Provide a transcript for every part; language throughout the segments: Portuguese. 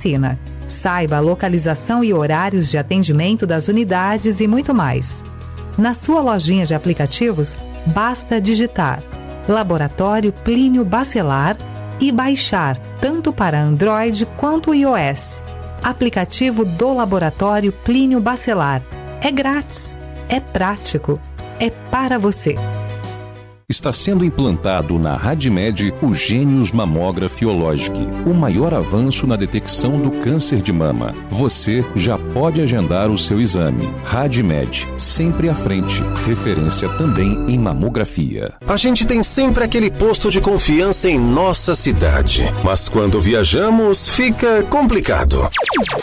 vacina. Saiba a localização e horários de atendimento das unidades e muito mais. Na sua lojinha de aplicativos, basta digitar Laboratório Plínio Bacelar e baixar tanto para Android quanto iOS. Aplicativo do Laboratório Plínio Bacelar. É grátis, é prático, é para você. Está sendo implantado na RadMed o Gênios Mammografiologic, o maior avanço na detecção do câncer de mama. Você já pode agendar o seu exame. RadMed, sempre à frente. Referência também em mamografia. A gente tem sempre aquele posto de confiança em nossa cidade. Mas quando viajamos, fica complicado.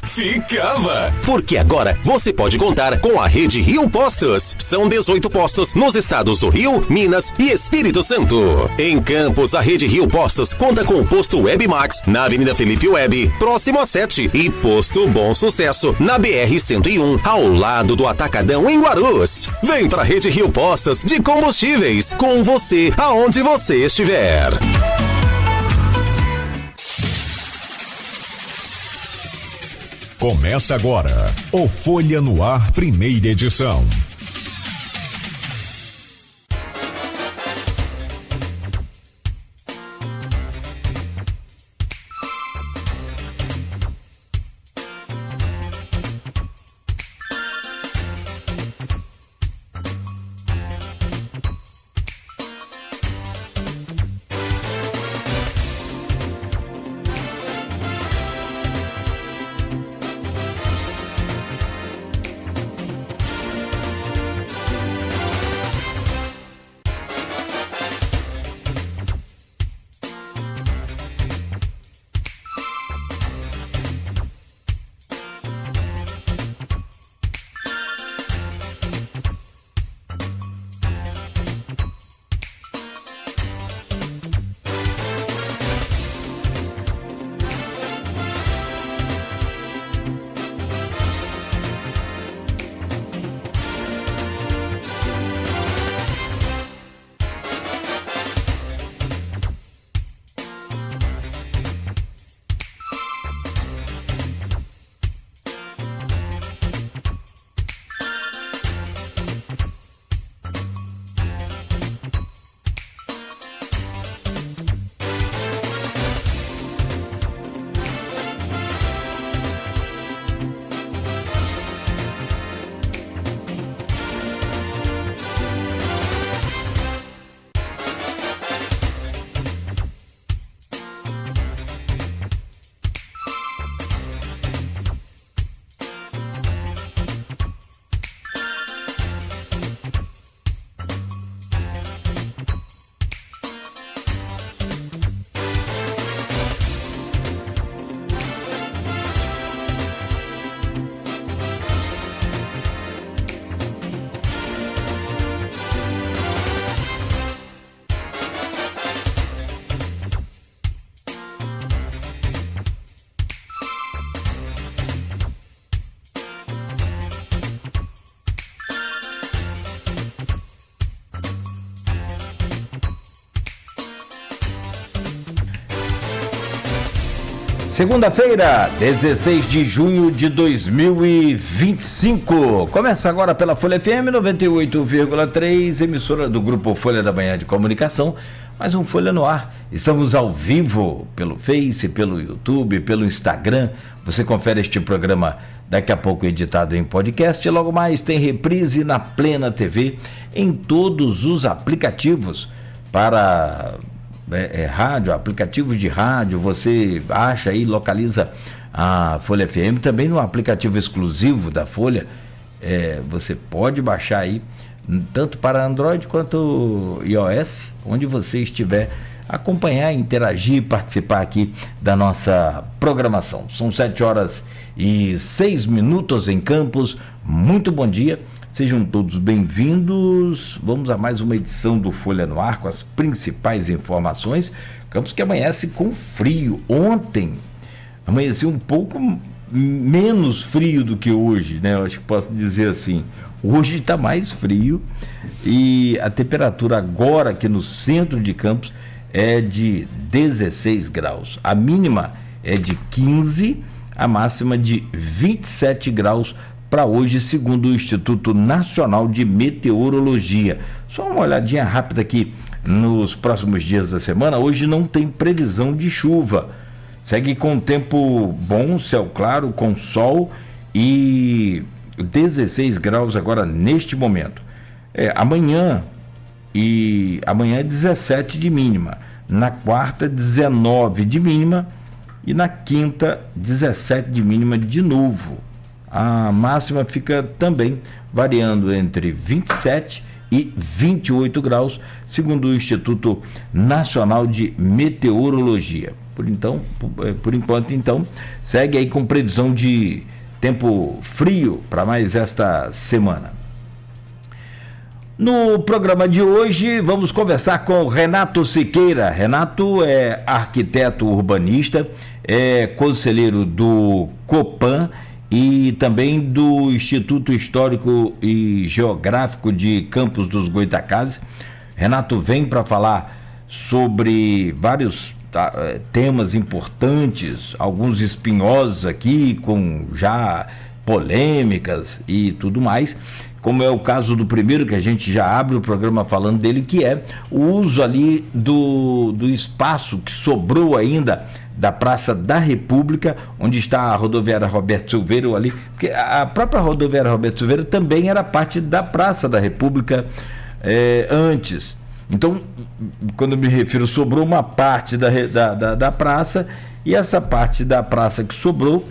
Ficava! Porque agora você pode contar com a Rede Rio Postos. São 18 postos nos estados do Rio, Minas e Espírito Santo. Em Campos, a Rede Rio Postos conta com o posto Web Max na Avenida Felipe Web, próximo a 7, e posto Bom Sucesso na BR-101, ao lado do Atacadão em Guarulhos. Vem pra Rede Rio Postos de Combustíveis, com você aonde você estiver. Começa agora o Folha no Ar, primeira edição. Segunda-feira, 16 de junho de 2025. Começa agora pela Folha FM 98,3, emissora do Grupo Folha da Manhã de Comunicação. Mais um Folha no Ar. Estamos ao vivo pelo Face, pelo YouTube, pelo Instagram. Você confere este programa daqui a pouco editado em podcast. Logo mais tem reprise na Plena TV em todos os aplicativos para... rádio, aplicativos de rádio, você acha aí, localiza a Folha FM, também no aplicativo exclusivo da Folha, você pode baixar aí, tanto para Android quanto iOS, onde você estiver, acompanhar, interagir, participar aqui da nossa programação. São 7h06 em Campos. Muito bom dia. Sejam todos bem-vindos. Vamos a mais uma edição do Folha no Ar com as principais informações. Campos que amanhece com frio. Ontem amanheceu um pouco menos frio do que hoje, né? Eu acho que posso dizer assim. Hoje está mais frio e a temperatura agora aqui no centro de Campos é de 16 graus. A mínima é de 15, a máxima de 27 graus para hoje, segundo o Instituto Nacional de Meteorologia. Só uma olhadinha rápida aqui nos próximos dias da semana. Hoje não tem previsão de chuva. Segue com tempo bom, céu claro, com sol e 16 graus agora neste momento. Amanhã é 17 de mínima. Na quarta, 19 de mínima. E na quinta, 17 de mínima de novo. A máxima fica também variando entre 27 e 28 graus, segundo o Instituto Nacional de Meteorologia. Por enquanto, então, segue aí com previsão de tempo frio para mais esta semana. No programa de hoje, vamos conversar com o Renato Siqueira. Renato é arquiteto urbanista, é conselheiro do Copan e também do Instituto Histórico e Geográfico de Campos dos Goytacazes. Renato vem para falar sobre vários temas importantes, alguns espinhosos aqui, com já polêmicas e tudo mais, como é o caso do primeiro, que a gente já abre o programa falando dele, que é o uso ali do espaço que sobrou ainda da Praça da República, onde está a rodoviária Roberto Silveira ali, porque a própria rodoviária Roberto Silveira também era parte da Praça da República antes. Então, quando eu me refiro, sobrou uma parte da praça, e essa parte da praça que sobrou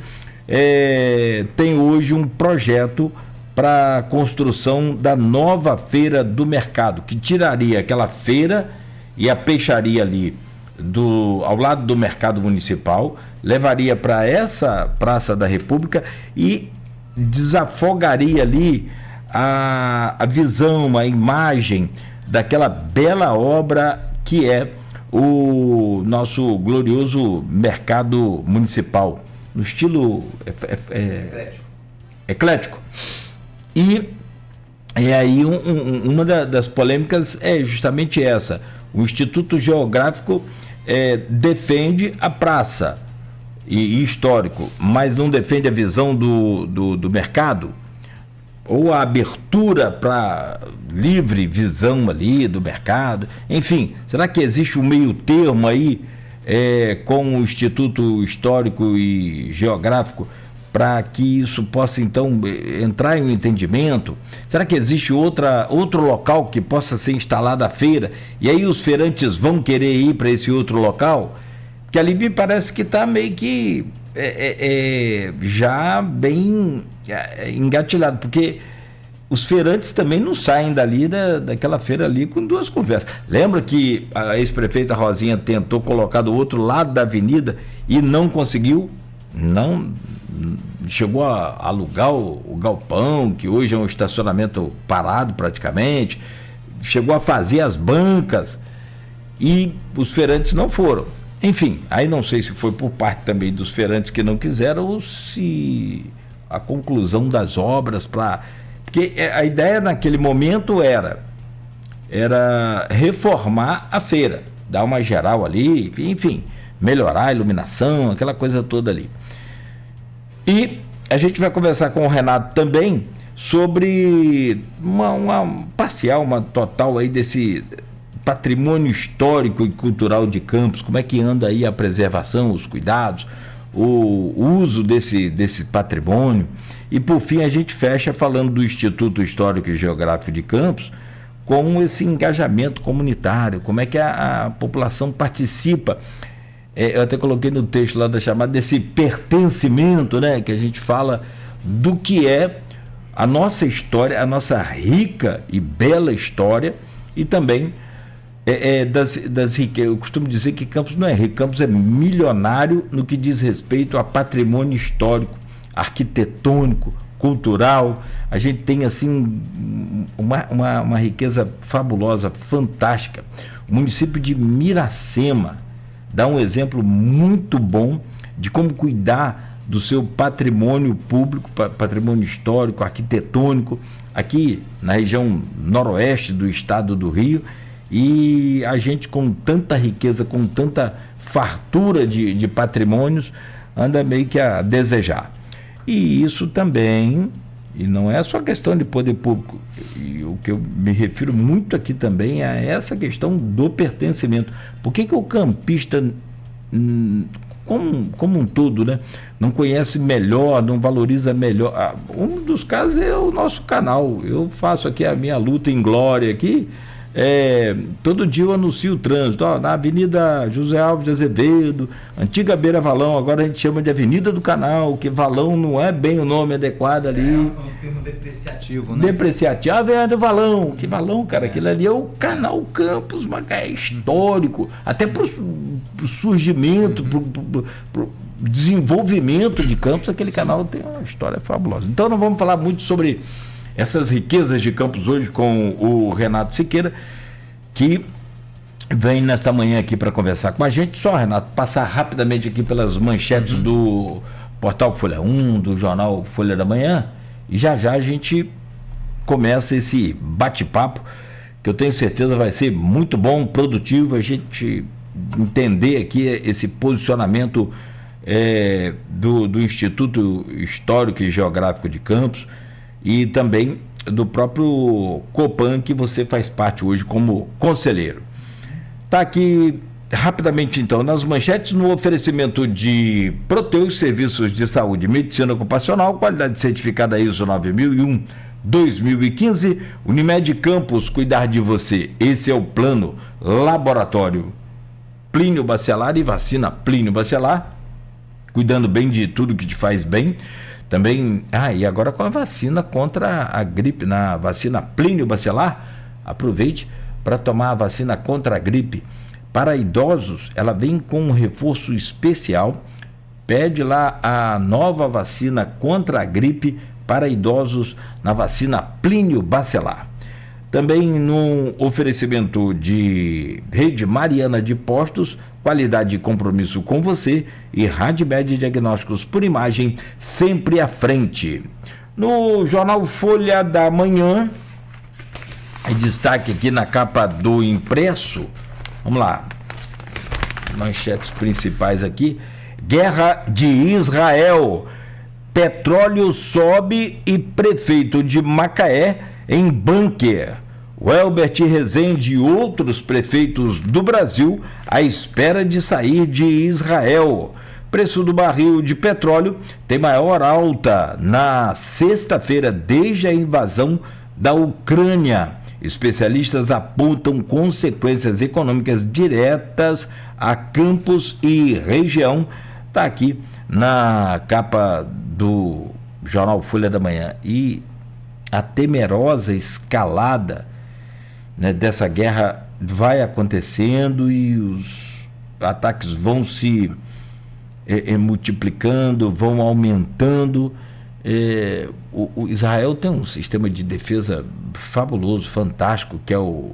tem hoje um projeto para a construção da nova feira do mercado, que tiraria aquela feira e a peixaria ali ao lado do mercado municipal, levaria para essa Praça da República e desafogaria ali a visão, a imagem daquela bela obra que é o nosso glorioso mercado municipal, no estilo eclético. E aí uma das polêmicas é justamente essa. O Instituto Geográfico defende a praça e histórico, mas não defende a visão do mercado, ou a abertura para livre visão ali do mercado. Enfim, será que existe um meio termo aí com o Instituto Histórico e Geográfico para que isso possa então entrar em um entendimento? Será que existe outro local que possa ser instalada a feira e aí os feirantes vão querer ir para esse outro local? Porque ali me parece que está meio que já bem engatilhado, porque os feirantes também não saem dali daquela feira ali com duas conversas. Lembra que a ex-prefeita Rosinha tentou colocar do outro lado da avenida e não conseguiu? Não chegou a alugar o galpão, que hoje é um estacionamento parado praticamente, chegou a fazer as bancas e os feirantes não foram. Enfim, aí não sei se foi por parte também dos feirantes que não quiseram ou se a conclusão das obras porque a ideia naquele momento era reformar a feira, dar uma geral ali, enfim, melhorar a iluminação, aquela coisa toda ali. E a gente vai conversar com o Renato também sobre uma parcial, uma total aí desse patrimônio histórico e cultural de Campos, como é que anda aí a preservação, os cuidados, o uso desse patrimônio. E por fim a gente fecha falando do Instituto Histórico e Geográfico de Campos, com esse engajamento comunitário, como é que a população participa. Eu até coloquei no texto lá da chamada desse pertencimento, né, que a gente fala do que é a nossa história, a nossa rica e bela história, e também das riquezas. Eu costumo dizer que Campos não é rico, Campos é milionário no que diz respeito a patrimônio histórico, arquitetônico, cultural. A gente tem assim uma riqueza fabulosa, fantástica. O município de Miracema dá um exemplo muito bom de como cuidar do seu patrimônio público, patrimônio histórico, arquitetônico, aqui na região noroeste do estado do Rio. E a gente, com tanta riqueza, com tanta fartura de patrimônios, anda meio que a desejar. E isso também, e não é só questão de poder público, e o que eu me refiro muito aqui também é essa questão do pertencimento. Por que o campista, como um todo, né, não conhece melhor, não valoriza melhor? Um dos casos é o nosso canal. Eu faço aqui a minha luta em glória aqui. Todo dia eu anuncio o trânsito, na Avenida José Alves de Azevedo, antiga Beira Valão, agora a gente chama de Avenida do Canal, que Valão não é bem o nome adequado ali. É um termo depreciativo, né? Depreciativo, Avenida do Valão, que Valão, cara, aquilo ali é o Canal Campos Macaé, histórico, até pro surgimento, pro desenvolvimento de Campos, aquele canal tem uma história fabulosa. Então não vamos falar muito sobre essas riquezas de Campos hoje com o Renato Siqueira, que vem nesta manhã aqui para conversar com a gente. Só, Renato, passar rapidamente aqui pelas manchetes do portal Folha 1, do jornal Folha da Manhã, e já a gente começa esse bate-papo, que eu tenho certeza vai ser muito bom, produtivo, a gente entender aqui esse posicionamento do Instituto Histórico e Geográfico de Campos, e também do próprio Copan, que você faz parte hoje como conselheiro. Está aqui rapidamente então nas manchetes, no oferecimento de Proteus, serviços de saúde e medicina ocupacional, qualidade certificada ISO 9001-2015, Unimed Campos, cuidar de você, esse é o plano. Laboratório Plínio Bacelar e vacina Plínio Bacelar, cuidando bem de tudo que te faz bem. Também, e agora com a vacina contra a gripe, na vacina Plínio Bacelar, aproveite para tomar a vacina contra a gripe. Para idosos, ela vem com um reforço especial, pede lá a nova vacina contra a gripe para idosos na vacina Plínio Bacelar. Também no oferecimento de Rede Mariana de Postos, qualidade e compromisso com você, e Radmed Diagnósticos por Imagem, sempre à frente. No jornal Folha da Manhã, destaque aqui na capa do impresso, vamos lá, manchetes principais aqui: guerra de Israel, petróleo sobe e prefeito de Macaé em bunker. O Elbert Rezende e outros prefeitos do Brasil à espera de sair de Israel. Preço do barril de petróleo tem maior alta na sexta-feira desde a invasão da Ucrânia. Especialistas apontam consequências econômicas diretas a Campos e região. Está aqui na capa do jornal Folha da Manhã. E a temerosa escalada, né, dessa guerra vai acontecendo e os ataques vão se multiplicando, vão aumentando. O Israel tem um sistema de defesa fabuloso, fantástico, que é o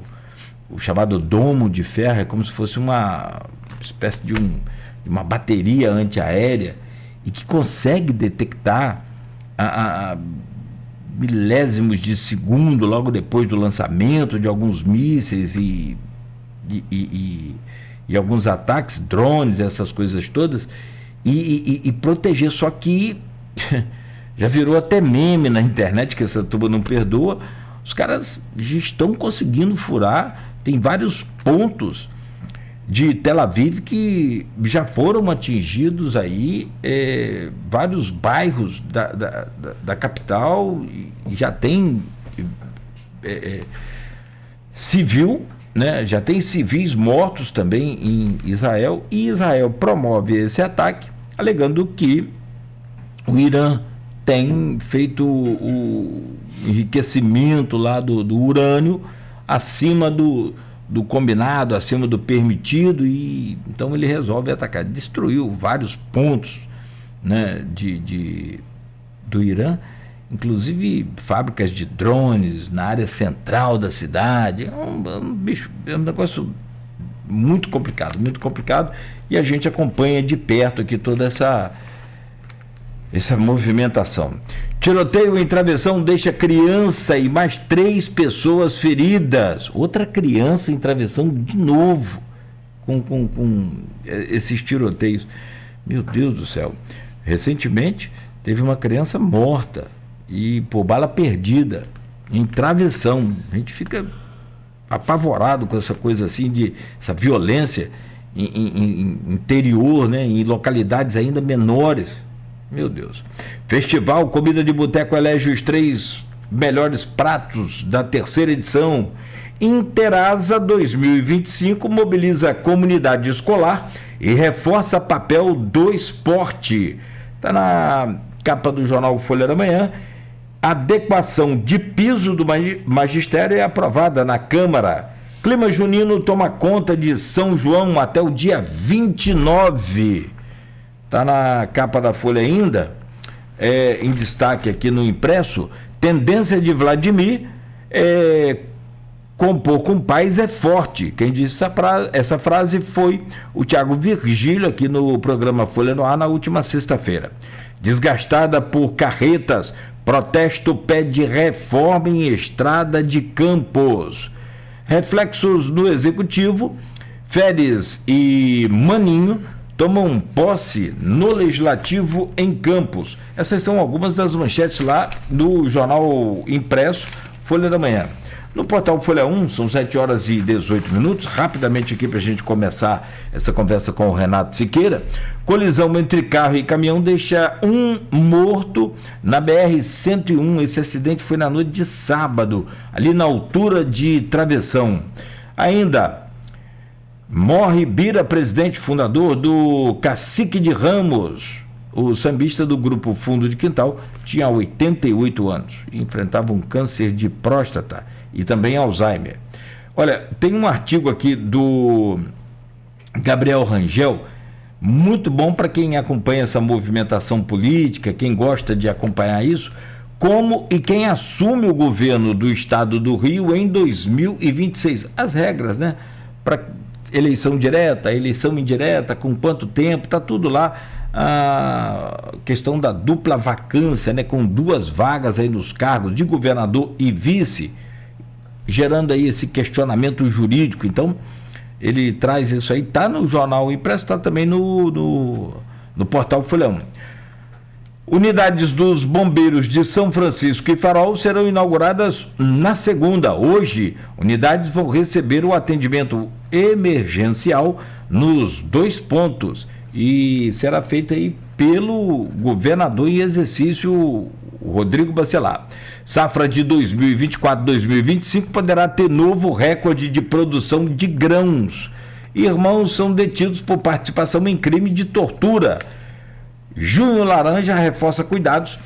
chamado domo de ferro. É como se fosse uma espécie de uma bateria antiaérea, e que consegue detectar a milésimos de segundo logo depois do lançamento de alguns mísseis e alguns ataques, drones, essas coisas todas, e proteger. Só que já virou até meme na internet, que essa turma não perdoa. Os caras já estão conseguindo furar, tem vários pontos de Tel Aviv que já foram atingidos aí, vários bairros da capital, e já tem civil, né? Já tem civis mortos também em Israel, e Israel promove esse ataque alegando que o Irã tem feito o enriquecimento lá do urânio acima do combinado, acima do permitido, e então ele resolve atacar. Destruiu vários pontos, né, do Irã, inclusive fábricas de drones na área central da cidade. É um negócio muito complicado, e a gente acompanha de perto aqui toda essa movimentação. Tiroteio em travessão deixa criança e mais 3 pessoas feridas. Outra criança em travessão de novo, com esses tiroteios. Meu Deus do céu. Recentemente teve uma criança morta e por bala perdida em travessão. A gente fica apavorado com essa coisa assim, essa violência em interior, né, em localidades ainda menores. Meu Deus. Festival Comida de Boteco elege os 3 melhores pratos da 3ª edição. Interasa 2025 mobiliza a comunidade escolar e reforça papel do esporte. Está na capa do jornal Folha da Manhã. Adequação de piso do magistério é aprovada na Câmara. Clima junino toma conta de São João até o dia 29. Está na capa da Folha ainda, em destaque aqui no impresso. Tendência de Vladimir compor com paz é forte. Quem disse essa frase foi o Tiago Virgílio, aqui no programa Folha no Ar, na última sexta-feira. Desgastada por carretas, protesto pede reforma em estrada de Campos. Reflexos do Executivo, Férez e Maninho tomam posse no Legislativo em Campos. Essas são algumas das manchetes lá do jornal impresso Folha da Manhã. No portal Folha 1, são 7h18, rapidamente aqui para a gente começar essa conversa com o Renato Siqueira. Colisão entre carro e caminhão deixa um morto na BR-101. Esse acidente foi na noite de sábado, ali na altura de Travessão. Ainda, morre Bira, presidente fundador do Cacique de Ramos. O sambista do grupo Fundo de Quintal tinha 88 anos e enfrentava um câncer de próstata e também Alzheimer. Olha, tem um artigo aqui do Gabriel Rangel, muito bom para quem acompanha essa movimentação política, quem gosta de acompanhar isso, como e quem assume o governo do estado do Rio em 2026. As regras, né? Para eleição direta, eleição indireta, com quanto tempo, está tudo lá. A questão da dupla vacância, né? Com 2 vagas aí nos cargos de governador e vice, gerando aí esse questionamento jurídico. Então, ele traz isso aí, está no jornal impresso, está também no portal Folha 1. Unidades dos bombeiros de São Francisco e Farol serão inauguradas na segunda. Hoje, unidades vão receber o atendimento emergencial nos 2 pontos e será feita aí pelo governador em exercício, Rodrigo Bacelar. Safra de 2024-2025 poderá ter novo recorde de produção de grãos. Irmãos são detidos por participação em crime de tortura. Junho Laranja reforça cuidados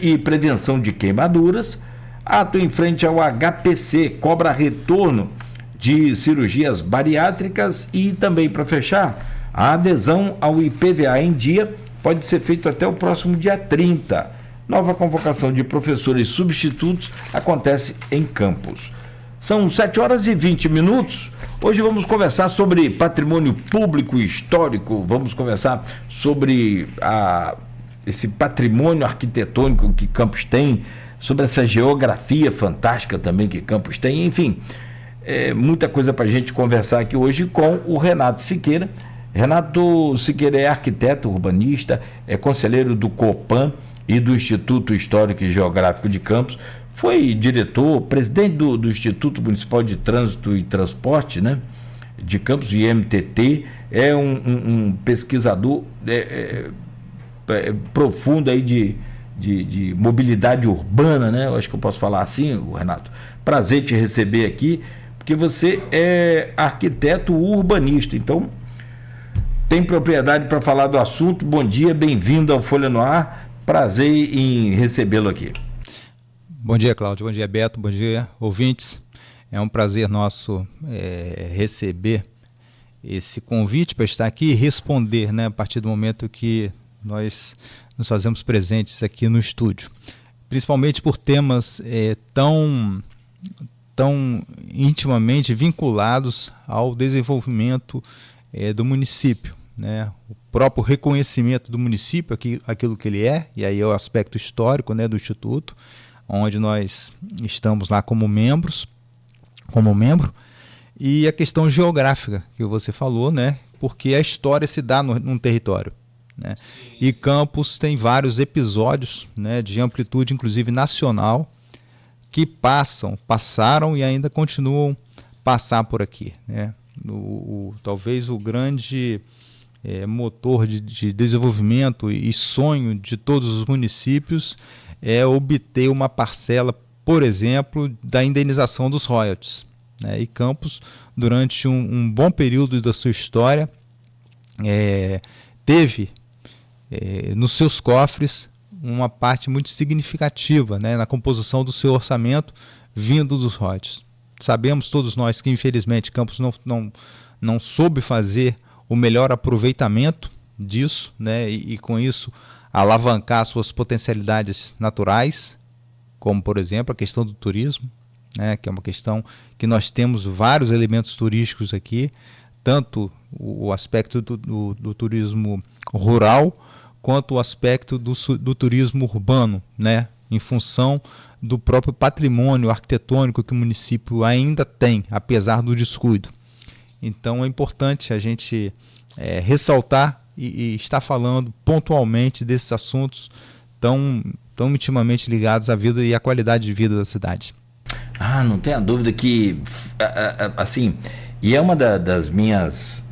e prevenção de queimaduras. Ato em frente ao HPC cobra retorno de cirurgias bariátricas e também, para fechar, a adesão ao IPVA em dia pode ser feita até o próximo dia 30. Nova convocação de professores substitutos acontece em Campos. São 7h20. Hoje vamos conversar sobre patrimônio público e histórico. Vamos conversar sobre esse patrimônio arquitetônico que Campos tem, sobre essa geografia fantástica também que Campos tem. Enfim, muita coisa para a gente conversar aqui hoje com o Renato Siqueira. Renato Siqueira é arquiteto urbanista, é conselheiro do Copan e do Instituto Histórico e Geográfico de Campos, foi diretor, presidente do Instituto Municipal de Trânsito e Transporte, né, de Campos, IMTT, é um pesquisador profundo aí de mobilidade urbana, né, eu acho que eu posso falar assim, Renato. Prazer te receber aqui, porque você é arquiteto urbanista, então tem propriedade para falar do assunto. Bom dia, bem-vindo ao Folha no Ar. Prazer em recebê-lo aqui. Bom dia, Cláudio. Bom dia, Beto. Bom dia, ouvintes. É um prazer nosso receber esse convite para estar aqui e responder, né, a partir do momento que nós nos fazemos presentes aqui no estúdio. Principalmente por temas tão intimamente vinculados ao desenvolvimento do município, né? O próprio reconhecimento do município, aquilo que ele é, e aí é o aspecto histórico, né, do Instituto, onde nós estamos lá como membro, e a questão geográfica que você falou, né, porque a história se dá num território, né? E Campos tem vários episódios, né, de amplitude, inclusive nacional, que passaram e ainda continuam passar por aqui, né? Talvez o grande motor de desenvolvimento e sonho de todos os municípios é obter uma parcela, por exemplo, da indenização dos royalties, né? E Campos, durante um bom período da sua história, teve nos seus cofres uma parte muito significativa, né, na composição do seu orçamento vindo dos royalties. Sabemos todos nós que, infelizmente, Campos não soube fazer o melhor aproveitamento disso, né, e com isso alavancar suas potencialidades naturais, como, por exemplo, a questão do turismo, né, que é uma questão que nós temos vários elementos turísticos aqui, tanto o aspecto do turismo rural, quanto o aspecto do turismo urbano, né, em função do próprio patrimônio arquitetônico que o município ainda tem, apesar do descuido. Então é importante a gente ressaltar e estar falando pontualmente desses assuntos tão intimamente ligados à vida e à qualidade de vida da cidade. Não tenha dúvida que, assim, e é uma das minhas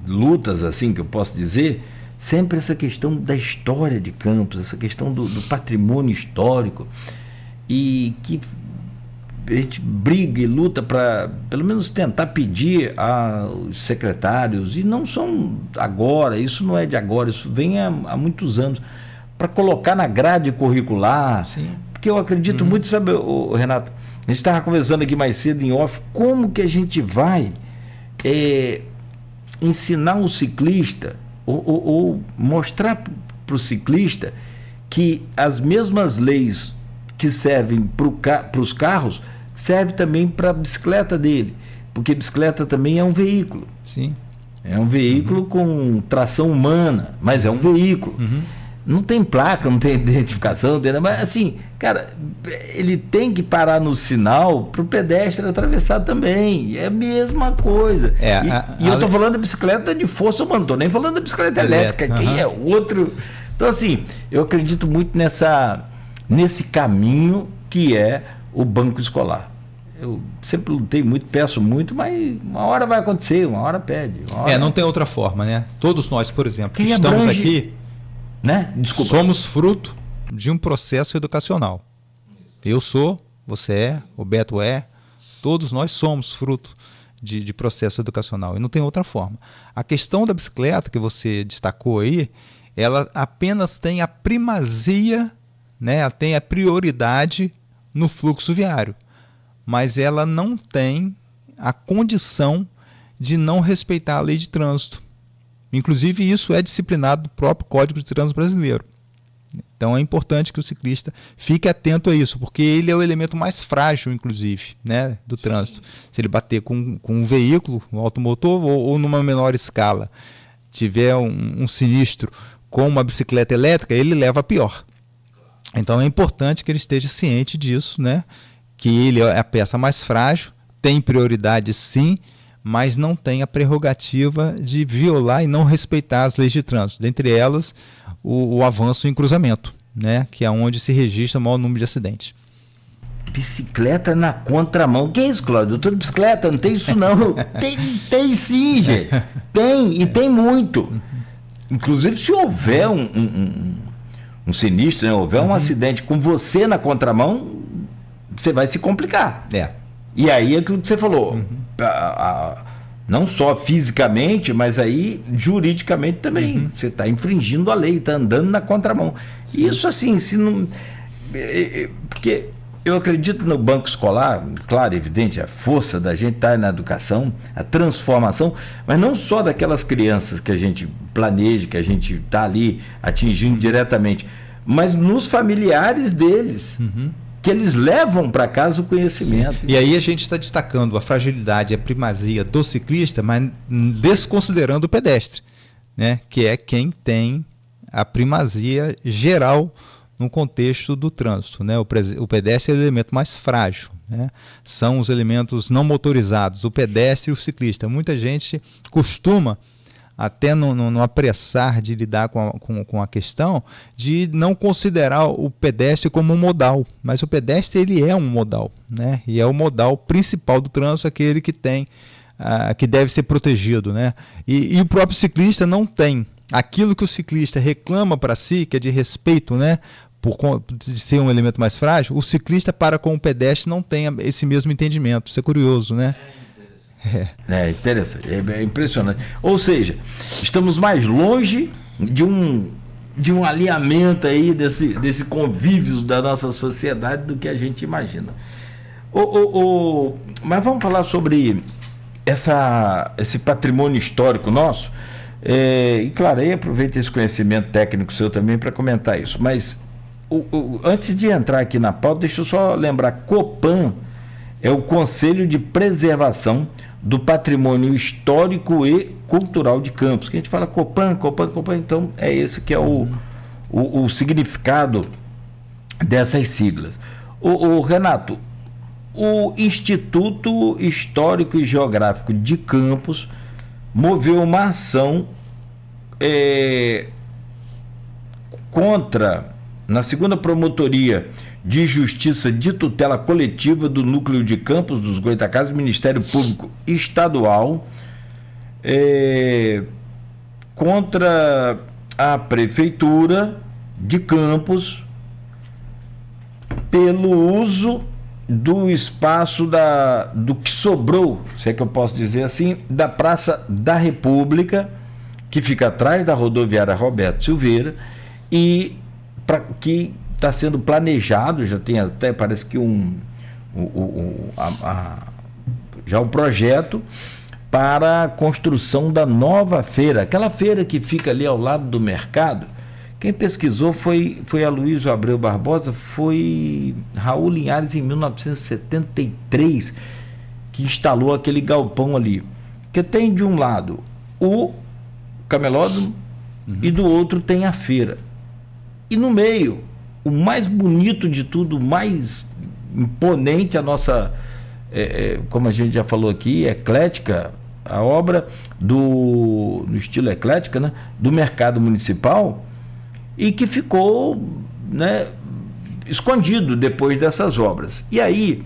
lutas, assim, que eu posso dizer, sempre essa questão da história de Campos, essa questão do patrimônio histórico, e que a gente briga e luta para, pelo menos, tentar pedir aos secretários, e não são agora, isso não é de agora, isso vem há muitos anos, para colocar na grade curricular. Sim. Porque eu acredito muito, sabe, Renato, a gente estava conversando aqui mais cedo em off, como que a gente vai ensinar o ciclista ou mostrar para o ciclista que as mesmas leis que servem para os carros servem também para a bicicleta dele, porque bicicleta também é um veículo. Sim. É um veículo com tração humana, mas é um veículo. Não tem placa, não tem identificação, mas assim, cara, ele tem que parar no sinal para o pedestre atravessar também. É a mesma coisa. E eu estou falando da bicicleta de força humana, não estou nem falando da bicicleta elétrica, que é outro. Então, assim, eu acredito muito nesse caminho que é o banco escolar. Eu sempre lutei muito, peço muito, mas uma hora vai acontecer, uma hora pede. Não tem outra forma, né? Todos nós, por exemplo, que estamos aqui, né? Desculpa. Somos fruto de um processo educacional. Eu sou, você é, o Beto é, todos nós somos fruto de processo educacional, e não tem outra forma. A questão da bicicleta que você destacou aí, ela apenas tem a primazia, né? Ela tem a prioridade no fluxo viário, mas ela não tem a condição de não respeitar a lei de trânsito. Inclusive, isso é disciplinado no próprio Código de Trânsito Brasileiro. Então é importante que o ciclista fique atento a isso, porque ele é o elemento mais frágil, inclusive, né, do trânsito. Se ele bater com um veículo, um automotor, ou numa menor escala, tiver um sinistro com uma bicicleta elétrica, ele leva a pior. Então é importante que ele esteja ciente disso, né, que ele é a peça mais frágil, tem prioridade sim, mas não tem a prerrogativa de violar e não respeitar as leis de trânsito, dentre elas o avanço em cruzamento, né, que é onde se registra o maior número de acidentes. Bicicleta na contramão. Que é isso, Cláudio? Eu tô de bicicleta, não tem isso não. tem sim, gente. Tem, e tem muito. Inclusive, se houver um sinistro, né, houver um acidente com você na contramão, você vai se complicar. E aí é aquilo que você falou. Não só fisicamente, mas aí juridicamente também. Você está infringindo a lei, está andando na contramão. Sim. Isso assim, se não. Porque eu acredito no banco escolar, claro, evidente, a força da gente está na educação, a transformação, mas não só daquelas crianças que a gente planeja, que a gente está ali atingindo diretamente, mas nos familiares deles. Que eles levam para casa o conhecimento. Sim. E aí a gente está destacando a fragilidade, a primazia do ciclista, mas desconsiderando o pedestre, né? Que é quem tem a primazia geral no contexto do trânsito, né? O pedestre é o elemento mais frágil, né? São os elementos não motorizados, o pedestre e o ciclista. Muita gente costuma até no apressar de lidar com a questão, de não considerar o pedestre como um modal. Mas o pedestre ele é um modal, né? E é o modal principal do trânsito, aquele que tem, que deve ser protegido, né? E o próprio ciclista não tem aquilo que o ciclista reclama para si, que é de respeito, né? Por de ser um elemento mais frágil, o ciclista para com o pedestre não tem esse mesmo entendimento. Isso é curioso, né? É interessante, é impressionante. Ou seja, estamos mais longe de um alinhamento aí desse convívio da nossa sociedade do que a gente imagina. Mas vamos falar sobre esse patrimônio histórico nosso. E claro, aí aproveita esse conhecimento técnico seu também para comentar isso. Mas antes de entrar aqui na pauta, deixa eu só lembrar: COPAN é o Conselho de Preservação do Patrimônio Histórico e Cultural de Campos. Que a gente fala COPAN, então é esse que é o significado dessas siglas. Renato, o Instituto Histórico e Geográfico de Campos moveu uma ação na segunda Promotoria de Justiça de Tutela Coletiva do Núcleo de Campos dos Goytacazes, Ministério Público Estadual, contra a Prefeitura de Campos pelo uso do espaço do que sobrou, se é que eu posso dizer assim, da Praça da República, que fica atrás da rodoviária Roberto Silveira, e que está sendo planejado, já tem até, parece que já um projeto para a construção da nova feira, aquela feira que fica ali ao lado do mercado. Quem pesquisou foi Aloysio Abreu Barbosa, foi Raul Linhares em 1973 que instalou aquele galpão ali, que tem de um lado o camelódromo e do outro tem a feira, e no meio, o mais bonito de tudo, o mais imponente, a nossa, como a gente já falou aqui, eclética, a obra no estilo eclética, né, do Mercado Municipal, e que ficou, né, escondido depois dessas obras. E aí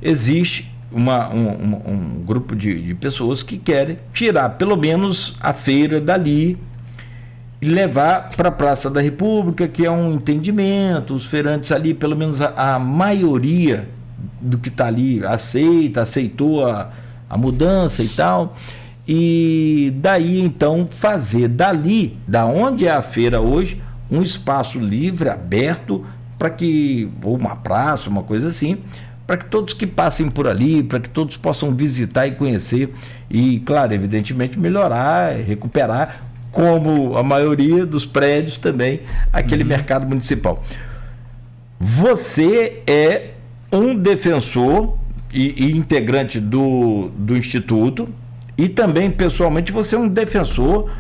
existe um grupo de pessoas que querem tirar pelo menos a feira dali e levar para a Praça da República, que é um entendimento, os feirantes ali, pelo menos a maioria do que está ali aceitou a mudança e tal, e daí então fazer dali, da onde é a feira hoje, um espaço livre, aberto, para que, ou uma praça, uma coisa assim, para que todos que passem por ali, para que todos possam visitar e conhecer, e claro, evidentemente melhorar, recuperar, como a maioria dos prédios também, aquele mercado municipal. Você é um defensor e integrante do Instituto, e também pessoalmente você é um defensor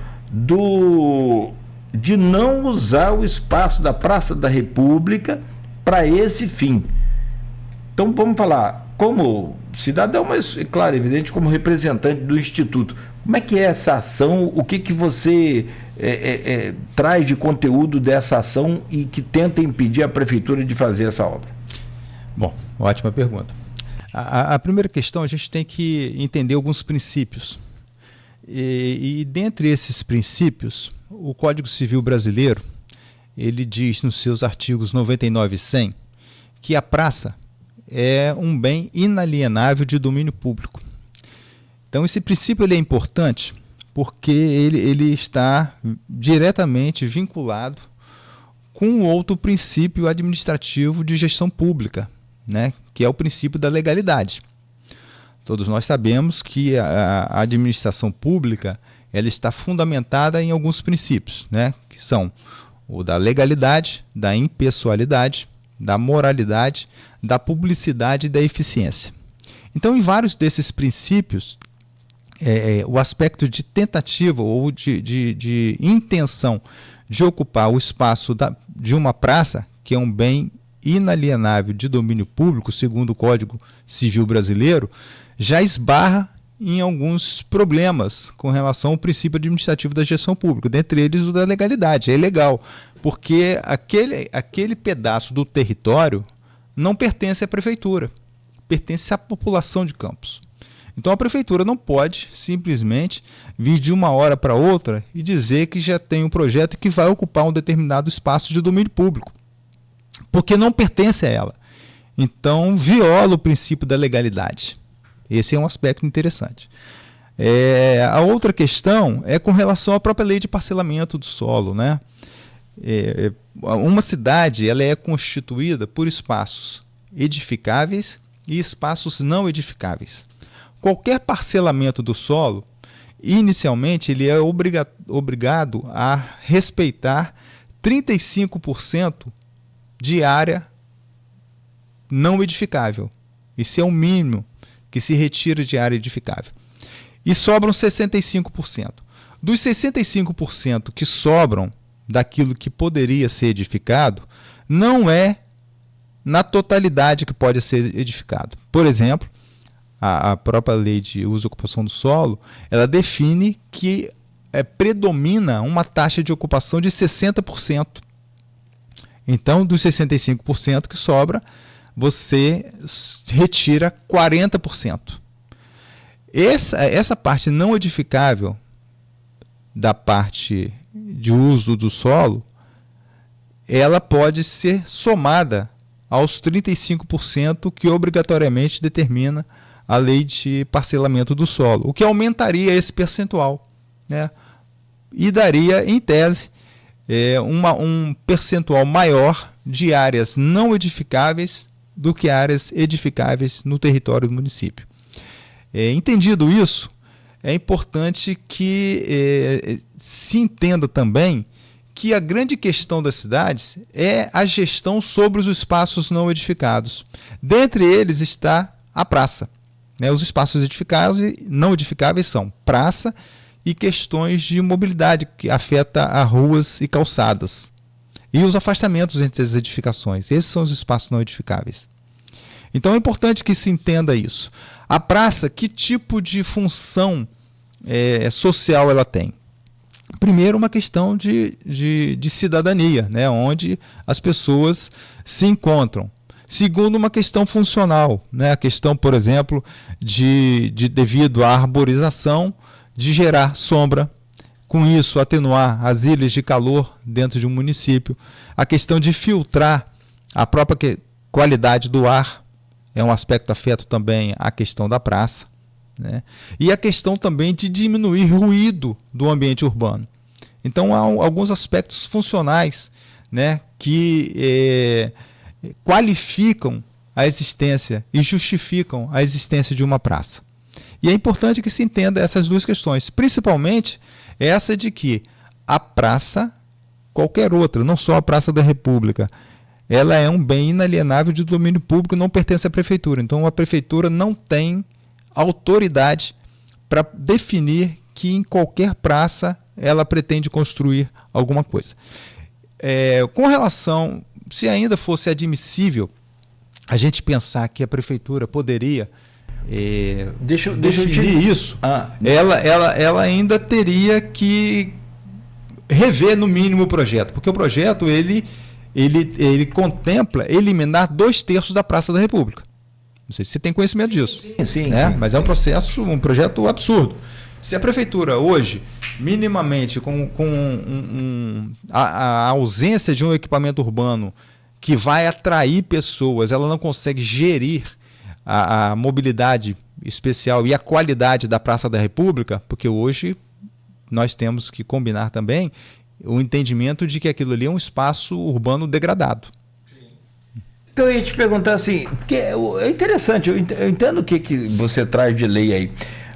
de não usar o espaço da Praça da República para esse fim. Então vamos falar, como cidadão, mas claro, evidente, como representante do Instituto, como é que é essa ação, o que você traz de conteúdo dessa ação e que tenta impedir a Prefeitura de fazer essa obra? Bom, ótima pergunta. A primeira questão, a gente tem que entender alguns princípios. E dentre esses princípios, o Código Civil Brasileiro, ele diz nos seus artigos 99 e 100 que a praça é um bem inalienável de domínio público. Então esse princípio ele é importante porque ele está diretamente vinculado com outro princípio administrativo de gestão pública, né, que é o princípio da legalidade. Todos nós sabemos que a administração pública ela está fundamentada em alguns princípios, né, que são o da legalidade, da impessoalidade, da moralidade, da publicidade e da eficiência. Então, em vários desses princípios, o aspecto de tentativa ou de intenção de ocupar o espaço de uma praça, que é um bem inalienável de domínio público, segundo o Código Civil Brasileiro, já esbarra em alguns problemas com relação ao princípio administrativo da gestão pública, dentre eles o da legalidade. É ilegal, porque aquele pedaço do território não pertence à prefeitura, pertence à população de Campos. Então a prefeitura não pode simplesmente vir de uma hora para outra e dizer que já tem um projeto que vai ocupar um determinado espaço de domínio público, porque não pertence a ela. Então viola o princípio da legalidade. Esse é um aspecto interessante. A outra questão é com relação à própria lei de parcelamento do solo, né? Uma cidade ela é constituída por espaços edificáveis e espaços não edificáveis. Qualquer parcelamento do solo, inicialmente, ele é obrigado a respeitar 35% de área não edificável. Isso é o mínimo que se retira de área edificável. E sobram 65%. Dos 65% que sobram daquilo que poderia ser edificado, não é na totalidade que pode ser edificado. Por exemplo, a própria lei de uso e ocupação do solo, ela define que predomina uma taxa de ocupação de 60%. Então, dos 65% que sobra, você retira 40%. Essa parte não edificável da parte de uso do solo, ela pode ser somada aos 35% que obrigatoriamente determina a lei de parcelamento do solo, o que aumentaria esse percentual, né? E daria, em tese, um percentual maior de áreas não edificáveis do que áreas edificáveis no território do município. Entendido isso, é importante que se entenda também que a grande questão das cidades é a gestão sobre os espaços não edificados. Dentre eles está a praça. Os espaços edificáveis e não edificáveis são praça e questões de mobilidade que afeta a ruas e calçadas. E os afastamentos entre as edificações. Esses são os espaços não edificáveis. Então é importante que se entenda isso. A praça, que tipo de função social ela tem? Primeiro, uma questão de cidadania, né? Onde as pessoas se encontram. Segundo, uma questão funcional, né? A questão, por exemplo, devido à arborização, de gerar sombra, com isso atenuar as ilhas de calor dentro de um município. A questão de filtrar a própria qualidade do ar é um aspecto afeto também à questão da praça, né? E a questão também de diminuir ruído do ambiente urbano. Então há alguns aspectos funcionais, né, que qualificam a existência e justificam a existência de uma praça. E é importante que se entenda essas duas questões, principalmente essa de que a praça, qualquer outra, não só a Praça da República, ela é um bem inalienável de domínio público, não pertence à prefeitura. Então a prefeitura não tem autoridade para definir que em qualquer praça ela pretende construir alguma coisa. Com relação, se ainda fosse admissível a gente pensar que a prefeitura poderia definir isso, ela ainda teria que rever no mínimo o projeto, porque o projeto ele contempla eliminar 2/3 da Praça da República. Não sei se você tem conhecimento disso. Sim. Mas é um projeto absurdo. Se a prefeitura hoje, minimamente, com a ausência de um equipamento urbano que vai atrair pessoas, ela não consegue gerir a mobilidade especial e a qualidade da Praça da República, porque hoje nós temos que combinar também o entendimento de que aquilo ali é um espaço urbano degradado. Então eu ia te perguntar assim, porque é interessante, eu entendo o que você traz de lei aí,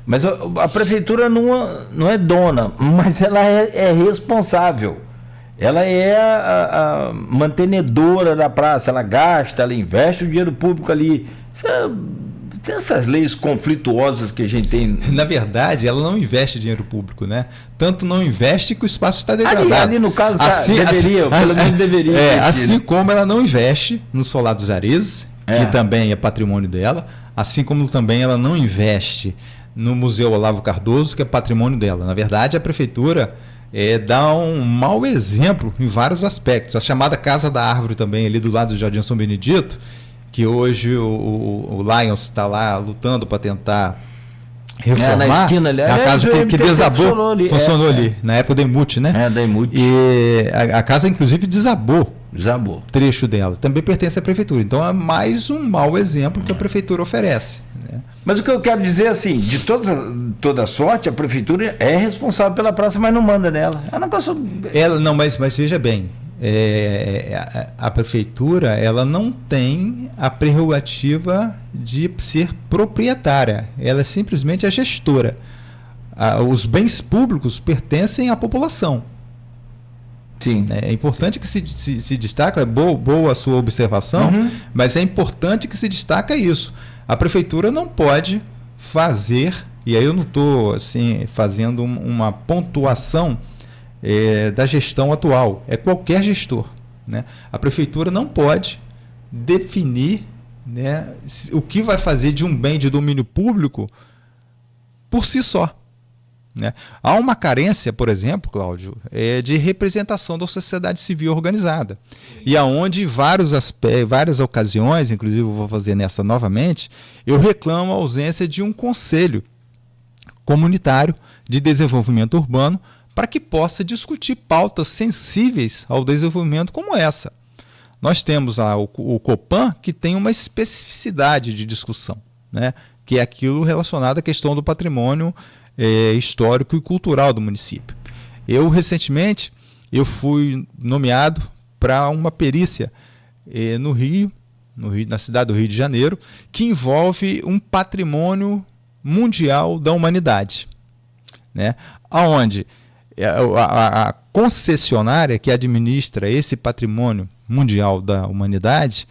mas a prefeitura não é dona, mas ela é responsável. Ela é a mantenedora da praça, ela gasta, ela investe o dinheiro público ali. Tem essas leis conflituosas que a gente tem. Na verdade, ela não investe dinheiro público, né? Tanto não investe que o espaço está degradado. Ali no caso, pelo menos deveria. Assim como ela não investe no Solar dos Ares, que também é patrimônio dela, assim como também ela não investe no Museu Olavo Cardoso, que é patrimônio dela. Na verdade, a prefeitura dá um mau exemplo em vários aspectos. A chamada Casa da Árvore também, ali do lado do Jardim São Benedito, que hoje o Lions está lá lutando para tentar reformar, na esquina ali, a casa que desabou, funcionou ali, na época da Imute, né? Da Imute. E a casa, inclusive, desabou. Desabou. Trecho dela. Também pertence à prefeitura. Então, é mais um mau exemplo que a prefeitura oferece. Né? Mas o que eu quero dizer, assim, de toda sorte, a prefeitura é responsável pela praça, mas não manda nela. É um negócio... mas veja bem, a prefeitura, ela não tem a prerrogativa de ser proprietária, ela é simplesmente a gestora. Os bens públicos pertencem à população. Sim. É importante que se destaca, é boa a sua observação, mas é importante que se destaca isso. A prefeitura não pode fazer, e aí eu não estou assim, fazendo uma pontuação da gestão atual, é qualquer gestor, né? A prefeitura não pode definir, né, o que vai fazer de um bem de domínio público por si só, né? Há uma carência, por exemplo, Cláudio, de representação da sociedade civil organizada, e aonde em várias ocasiões, inclusive eu vou fazer nessa novamente, eu reclamo a ausência de um conselho comunitário de desenvolvimento urbano para que possa discutir pautas sensíveis ao desenvolvimento como essa. Nós temos o Copan, que tem uma especificidade de discussão, né? Que é aquilo relacionado à questão do patrimônio histórico e cultural do município. Recentemente, fui nomeado para uma perícia no Rio, na cidade do Rio de Janeiro, que envolve um patrimônio mundial da humanidade, né? Onde a concessionária que administra esse patrimônio mundial da humanidade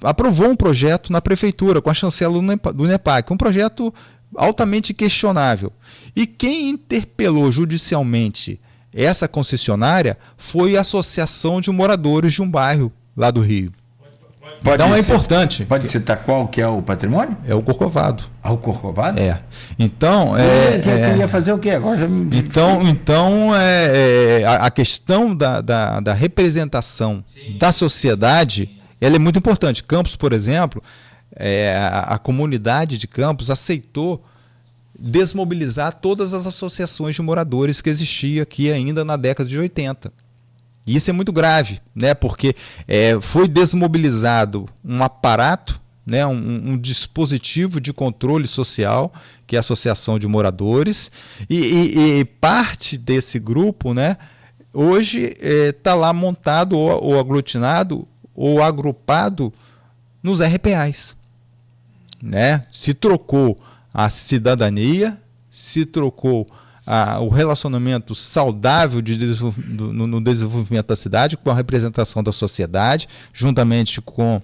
aprovou um projeto na prefeitura com a chancela do NEPAC, um projeto altamente questionável. E quem interpelou judicialmente essa concessionária foi a Associação de Moradores de um bairro lá do Rio. Então é importante. Pode citar qual que é o patrimônio? É o Corcovado. O Corcovado? Então, queria fazer o quê agora? Então a questão da representação da sociedade, ela é muito importante. Campos, por exemplo, a comunidade de Campos aceitou desmobilizar todas as associações de moradores que existiam aqui ainda na década de 80. E isso é muito grave, né? Porque foi desmobilizado um aparato, né? um dispositivo de controle social, que é a Associação de Moradores, e parte desse grupo, né, hoje está lá montado ou aglutinado ou agrupado nos RPAs. Né? Se trocou a cidadania, se trocou o relacionamento saudável no desenvolvimento da cidade, com a representação da sociedade, juntamente com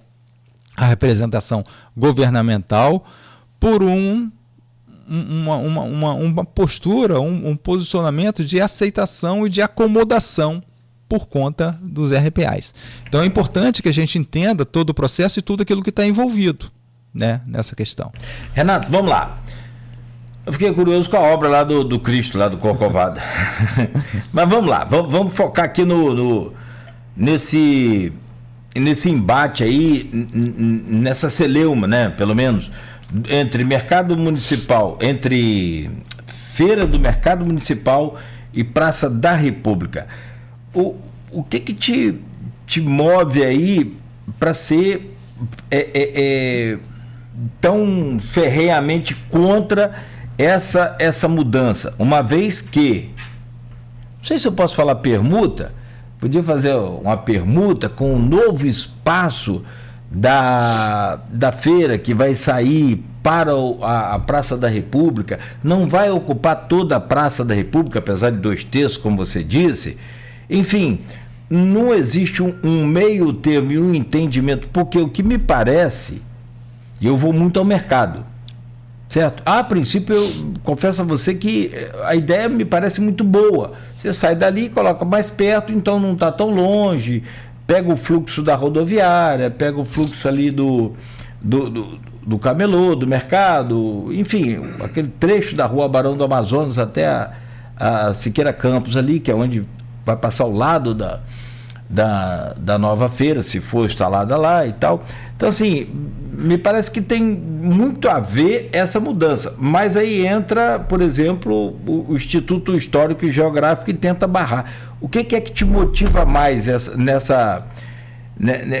a representação governamental, por uma postura, um posicionamento de aceitação e de acomodação por conta dos RPAs. Então é importante que a gente entenda todo o processo e tudo aquilo que está envolvido, né, nessa questão. Renato, vamos lá. Eu fiquei curioso com a obra lá do Cristo, lá do Corcovado. Mas vamos lá, vamos focar aqui nesse embate aí, nessa celeuma, né, pelo menos, entre mercado municipal, entre Feira do Mercado Municipal e Praça da República. O que te move aí para ser tão ferreamente contra essa mudança, uma vez que, não sei se eu posso falar permuta, podia fazer uma permuta com um novo espaço da feira que vai sair para a Praça da República, não vai ocupar toda a Praça da República, apesar de 2/3, como você disse. Enfim, não existe um meio termo e um entendimento, porque o que me parece, e eu vou muito ao mercado, certo? A princípio, eu confesso a você que a ideia me parece muito boa. Você sai dali, coloca mais perto, então não está tão longe, pega o fluxo da rodoviária, pega o fluxo ali do do camelô, do mercado, enfim, aquele trecho da rua Barão do Amazonas até a Siqueira Campos ali, que é onde vai passar ao lado da nova feira, se for instalada lá e tal. Então, assim, me parece que tem muito a ver essa mudança, mas aí entra, por exemplo, o Instituto Histórico e Geográfico e tenta barrar. O que é que te motiva mais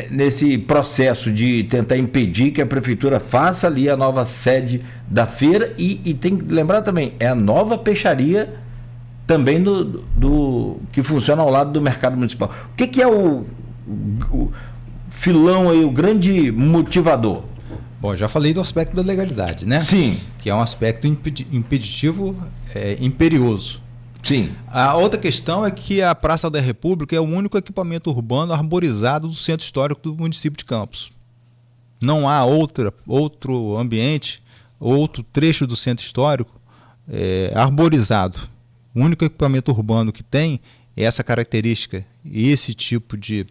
nesse processo de tentar impedir que a prefeitura faça ali a nova sede da feira e tem que lembrar também, é a nova peixaria também do que funciona ao lado do mercado municipal. O que é o filão aí, o grande motivador? Bom, já falei do aspecto da legalidade, né? Sim. Que é um aspecto impeditivo imperioso. Sim. A outra questão é que a Praça da República é o único equipamento urbano arborizado do centro histórico do município de Campos. Não há outro ambiente, outro trecho do centro histórico arborizado. O único equipamento urbano que tem é essa característica e esse tipo de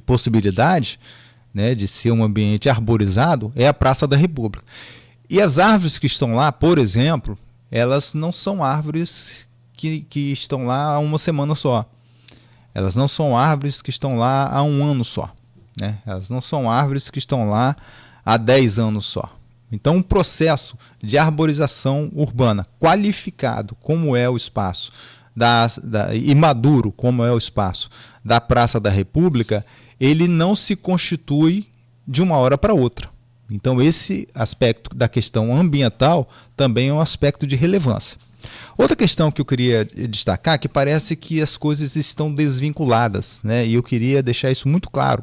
possibilidade, né, de ser um ambiente arborizado é a Praça da República. E as árvores que estão lá, por exemplo, elas não são árvores que estão lá há uma semana só. Elas não são árvores que estão lá há um ano só, né? Elas não são árvores que estão lá há 10 anos só. Então, um processo de arborização urbana qualificado, como é o espaço, e maduro, como é o espaço da Praça da República, ele não se constitui de uma hora para outra. Então, esse aspecto da questão ambiental também é um aspecto de relevância. Outra questão que eu queria destacar, que parece que as coisas estão desvinculadas, né? E eu queria deixar isso muito claro,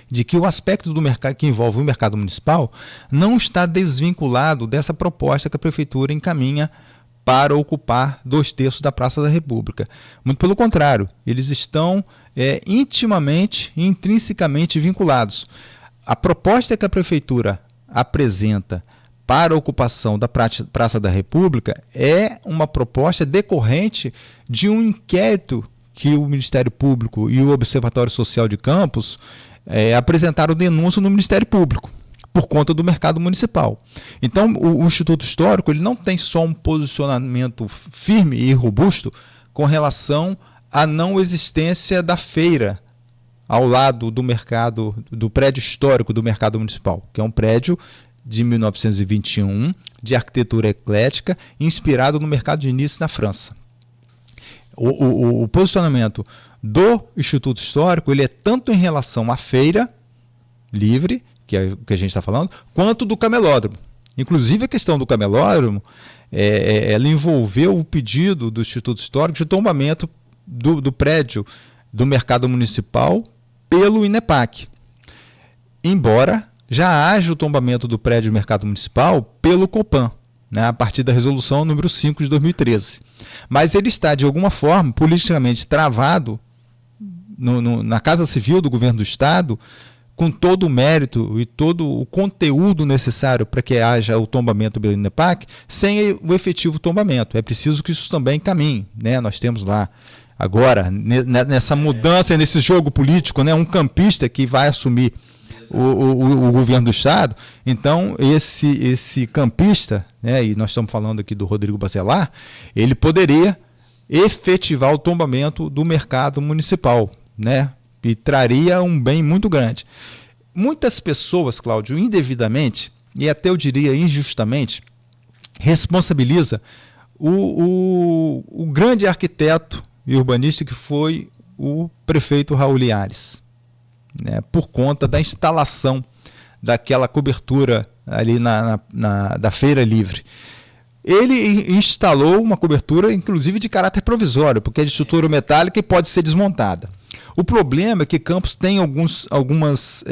de que o aspecto do mercado que envolve o mercado municipal não está desvinculado dessa proposta que a prefeitura encaminha para ocupar 2/3 da Praça da República. Muito pelo contrário, eles estão intimamente e intrinsecamente vinculados. A proposta que a prefeitura apresenta para a ocupação da Praça da República é uma proposta decorrente de um inquérito que o Ministério Público e o Observatório Social de Campos apresentaram denúncia no Ministério Público por conta do mercado municipal. Então, o Instituto Histórico ele não tem só um posicionamento firme e robusto com relação à não existência da feira ao lado do mercado, do prédio histórico do mercado municipal, que é um prédio de 1921, de arquitetura eclética, inspirado no mercado de Nice, na França. O posicionamento do Instituto Histórico ele é tanto em relação à feira livre, que é o que a gente está falando, quanto do camelódromo. Inclusive, a questão do camelódromo, ela envolveu o pedido do Instituto Histórico de tombamento do prédio do mercado municipal pelo INEPAC. Embora já haja o tombamento do prédio do mercado municipal pelo Copan, né, a partir da resolução número 5 de 2013. Mas ele está, de alguma forma, politicamente travado na Casa Civil do Governo do Estado, com todo o mérito e todo o conteúdo necessário para que haja o tombamento pelo INEPAC, sem o efetivo tombamento. É preciso que isso também caminhe, né? Nós temos lá, agora, nessa mudança, nesse jogo político, né, um campista que vai assumir o governo do Estado. Então, esse campista, né, e nós estamos falando aqui do Rodrigo Bacelar, ele poderia efetivar o tombamento do mercado municipal, né? E traria um bem muito grande. Muitas pessoas, Cláudio, indevidamente, e até eu diria injustamente, responsabiliza o grande arquiteto e urbanista que foi o prefeito Raul Linhares, né, por conta da instalação daquela cobertura ali da Feira Livre. Ele instalou uma cobertura, inclusive, de caráter provisório, porque é de estrutura metálica e pode ser desmontada. O problema é que Campos tem algumas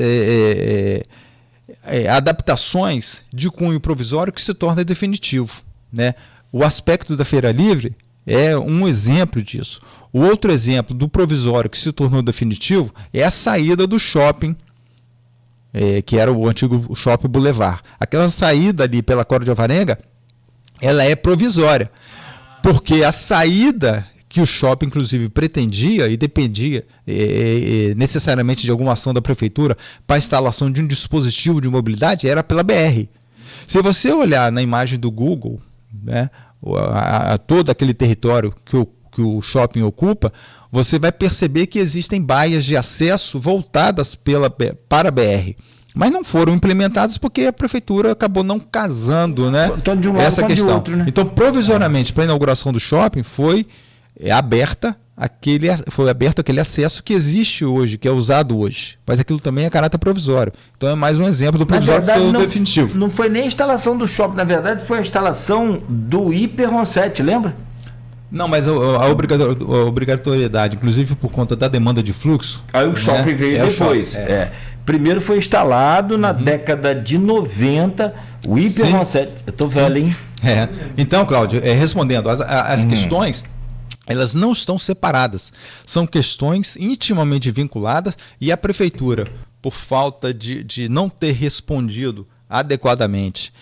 adaptações de cunho provisório que se torna definitivo, né? O aspecto da Feira Livre é um exemplo disso. O outro exemplo do provisório que se tornou definitivo é a saída do shopping, que era o antigo Shopping Boulevard. Aquela saída ali pela Cora de Alvarenga, ela é provisória, porque a saída que o shopping, inclusive, pretendia e dependia necessariamente de alguma ação da prefeitura para a instalação de um dispositivo de mobilidade, era pela BR. Se você olhar na imagem do Google, né, todo aquele território que o shopping ocupa, você vai perceber que existem baias de acesso voltadas para a BR. Mas não foram implementadas porque a prefeitura acabou não casando, né, essa questão. Outro, né? Então, provisoriamente, para a inauguração do shopping, foi aberto aquele acesso que existe hoje, que é usado hoje. Mas aquilo também é caráter provisório. Então é mais um exemplo do provisório definitivo. Não foi nem a instalação do shopping, na verdade foi a instalação do Hiper Ronset, lembra? Não, mas a obrigatoriedade, inclusive por conta da demanda de fluxo. Aí o shopping veio depois. Primeiro foi instalado na década de 90, o Hiper Ronset. Eu estou velho, hein? Então, Cláudio, respondendo, as questões, elas não estão separadas. São questões intimamente vinculadas e a prefeitura, por falta de não ter respondido adequadamente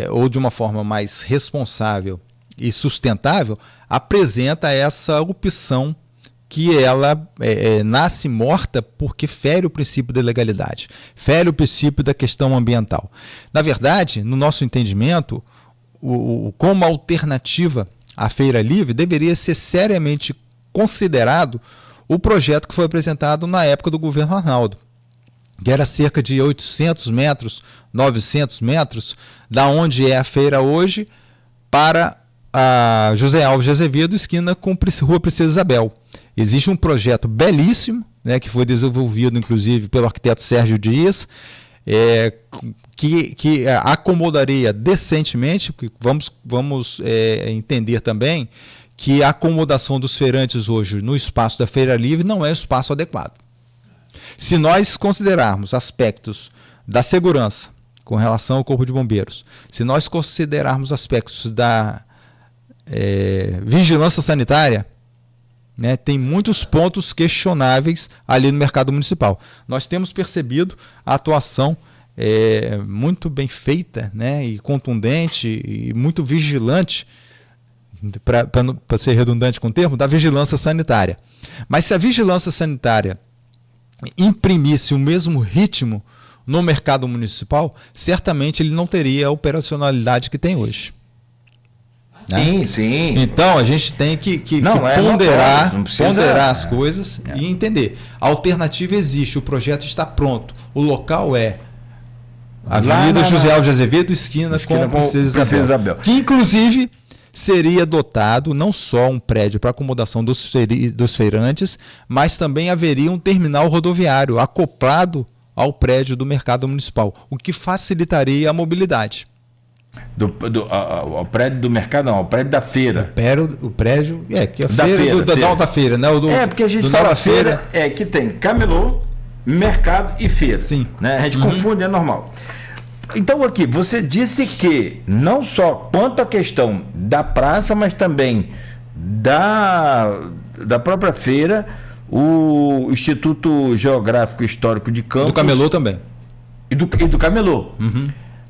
ou de uma forma mais responsável e sustentável, apresenta essa opção que ela nasce morta porque fere o princípio da legalidade, fere o princípio da questão ambiental. Na verdade, no nosso entendimento, como alternativa à Feira Livre, deveria ser seriamente considerado o projeto que foi apresentado na época do governo Arnaldo, que era cerca de 800 metros, 900 metros, da onde é a feira hoje, para a José Alves de Azevedo, esquina com Rua Princesa Isabel. Existe um projeto belíssimo, né, que foi desenvolvido inclusive pelo arquiteto Sérgio Dias, que acomodaria decentemente, porque vamos entender também que a acomodação dos feirantes hoje no espaço da Feira Livre não é o espaço adequado. Se nós considerarmos aspectos da segurança com relação ao Corpo de Bombeiros, se nós considerarmos aspectos da vigilância sanitária, né, tem muitos pontos questionáveis ali no mercado municipal. Nós temos percebido a atuação muito bem feita, né, e contundente e muito vigilante, para ser redundante com o termo, da vigilância sanitária. Mas se a vigilância sanitária imprimisse o mesmo ritmo no mercado municipal, certamente ele não teria a operacionalidade que tem hoje. Sim, sim. Então a gente tem que ponderar as coisas e entender. A alternativa existe, o projeto está pronto. O local é Avenida José Alves de Azevedo, esquina com Princesa Isabel. Que inclusive seria dotado não só um prédio para acomodação dos feirantes, mas também haveria um terminal rodoviário acoplado ao prédio do mercado municipal, o que facilitaria a mobilidade. O prédio do mercado, não, o prédio da feira. O prédio, que a feira da Nova Feira, né? Porque a gente fala feira, que tem camelô, mercado e feira. Sim. Né? A gente confunde, é normal. Então aqui, você disse que não só quanto à questão da praça, mas também da própria feira, o Instituto Geográfico Histórico de Campos... Do camelô também. E do camelô.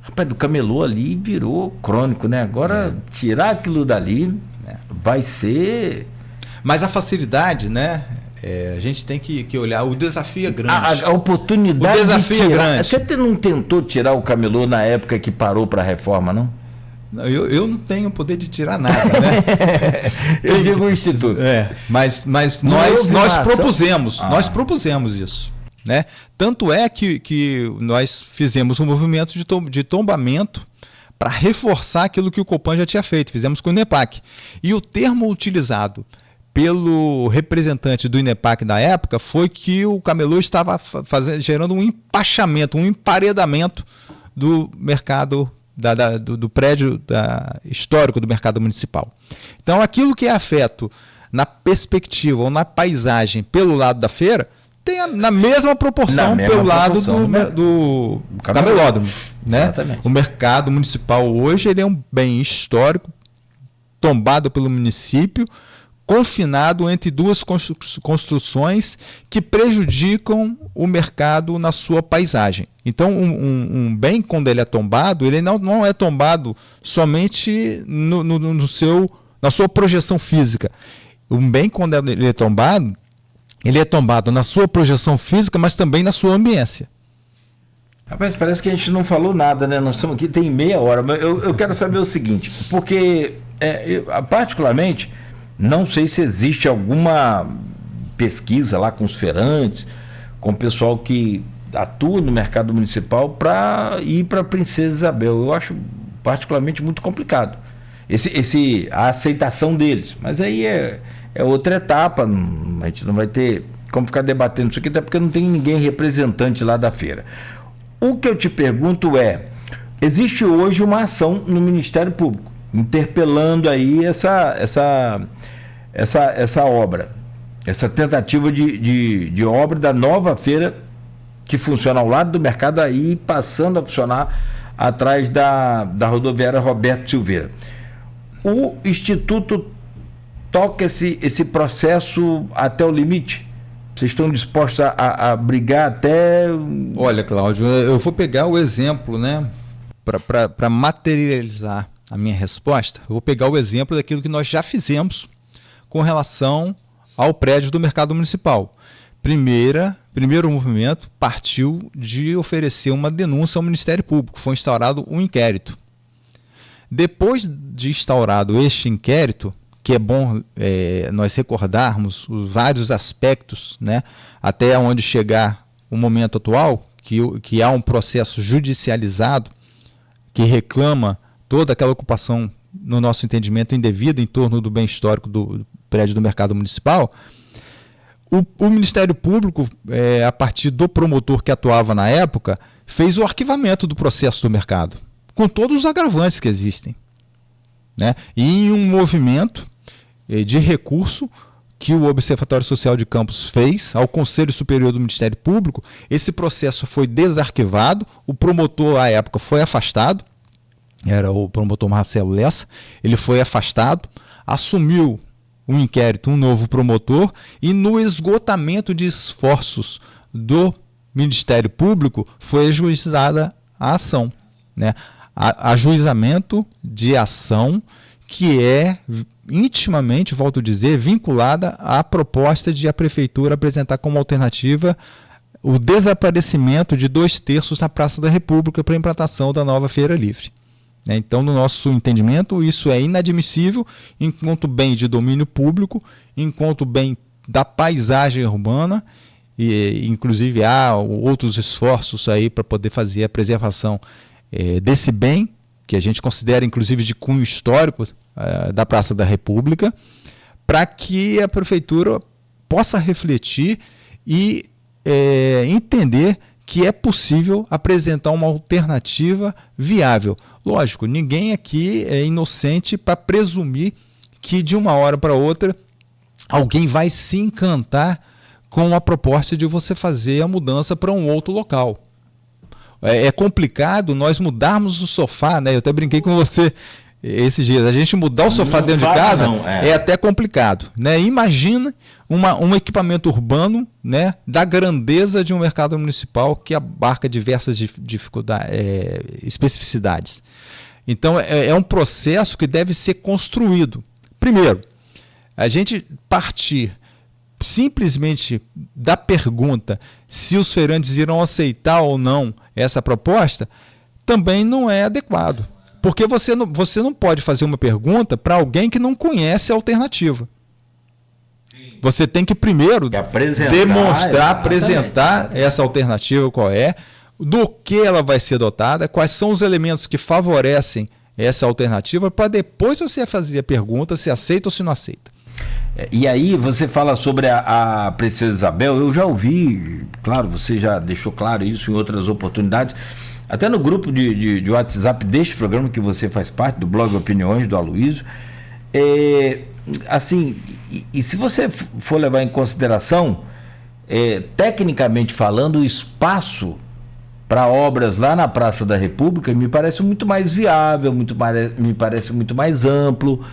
Rapaz, do camelô ali virou crônico, né? Agora, tirar aquilo dali vai ser... Mas a facilidade, né? A gente tem que olhar, o desafio é grande. A oportunidade. O desafio é grande. Você não tentou tirar o camelô na época que parou para a reforma, não? Não, eu não tenho o poder de tirar nada, né? Eu digo o Instituto. Mas nós propusemos isso. Né? Tanto é que nós fizemos um movimento de tombamento para reforçar aquilo que o Copan já tinha feito. Fizemos com o INEPAC. E o termo utilizado pelo representante do INEPAC da época foi que o camelô estava gerando um empachamento, um emparedamento do mercado, do prédio histórico do mercado municipal. Então, aquilo que é afeto na perspectiva ou na paisagem pelo lado da feira, tem na mesma proporção pelo lado do camelódromo. Né? O mercado municipal hoje ele é um bem histórico, tombado pelo município, confinado entre duas construções que prejudicam o mercado na sua paisagem. Então, um bem, quando ele é tombado, ele não é tombado somente na sua projeção física. Um bem, quando ele é tombado na sua projeção física, mas também na sua ambiência. Rapaz, parece que a gente não falou nada, né? Nós estamos aqui, tem meia hora, mas eu quero saber o seguinte, porque eu, particularmente, não sei se existe alguma pesquisa lá com os feirantes, com o pessoal que atua no mercado municipal para ir para a Princesa Isabel. Eu acho particularmente muito complicado a aceitação deles, mas aí é outra etapa, a gente não vai ter como ficar debatendo isso aqui, até porque não tem ninguém representante lá da feira. O que eu te pergunto existe hoje uma ação no Ministério Público, interpelando aí essa obra, essa tentativa de obra da nova feira que funciona ao lado do mercado, aí passando a funcionar atrás da rodoviária Roberto Silveira. O Instituto toca esse processo até o limite? Vocês estão dispostos a brigar até... Olha, Cláudio, eu vou pegar o exemplo, né, para materializar a minha resposta. Eu vou pegar o exemplo daquilo que nós já fizemos com relação ao prédio do Mercado Municipal. Primeiro movimento partiu de oferecer uma denúncia ao Ministério Público. Foi instaurado um inquérito. Depois de instaurado este inquérito, que é bom nós recordarmos os vários aspectos, né, até onde chegar o momento atual, que há um processo judicializado que reclama toda aquela ocupação, no nosso entendimento, indevida em torno do bem histórico do prédio do Mercado Municipal. O Ministério Público, a partir do promotor que atuava na época, fez o arquivamento do processo do mercado, com todos os agravantes que existem, né? E em um movimento de recurso que o Observatório Social de Campos fez ao Conselho Superior do Ministério Público, esse processo foi desarquivado, o promotor à época foi afastado, era o promotor Marcelo Lessa, ele foi afastado, assumiu um inquérito, um novo promotor, e no esgotamento de esforços do Ministério Público foi ajuizada a ação, né? Ajuizamento de ação que é intimamente, volto a dizer, vinculada à proposta de a Prefeitura apresentar como alternativa o desaparecimento de 2/3 na Praça da República para a implantação da nova Feira Livre. Então, no nosso entendimento, isso é inadmissível enquanto bem de domínio público, enquanto bem da paisagem urbana, e inclusive há outros esforços aí para poder fazer a preservação desse bem, que a gente considera inclusive de cunho histórico da Praça da República, para que a Prefeitura possa refletir e entender que é possível apresentar uma alternativa viável. Lógico, ninguém aqui é inocente para presumir que de uma hora para outra alguém vai se encantar com a proposta de você fazer a mudança para um outro local. É complicado nós mudarmos o sofá, né? Eu até brinquei com você esses dias. A gente mudar o sofá dentro de casa é até complicado, né? Imagina um equipamento urbano, né, da grandeza de um mercado municipal que abarca diversas especificidades. Então, é um processo que deve ser construído. Primeiro, a gente partir simplesmente da pergunta se os feirantes irão aceitar ou não essa proposta, também não é adequado. Porque você não pode fazer uma pergunta para alguém que não conhece a alternativa. Você tem que primeiro apresentar essa alternativa, qual é, do que ela vai ser dotada, quais são os elementos que favorecem essa alternativa, para depois você fazer a pergunta se aceita ou se não aceita. E aí você fala sobre a Princesa Isabel. Eu já ouvi, claro, você já deixou claro isso em outras oportunidades, até no grupo de WhatsApp deste programa que você faz parte, do blog Opiniões do Aloysio. Assim, e se você for levar em consideração, tecnicamente falando, o espaço para obras lá na Praça da República me parece muito mais viável, me parece muito mais amplo.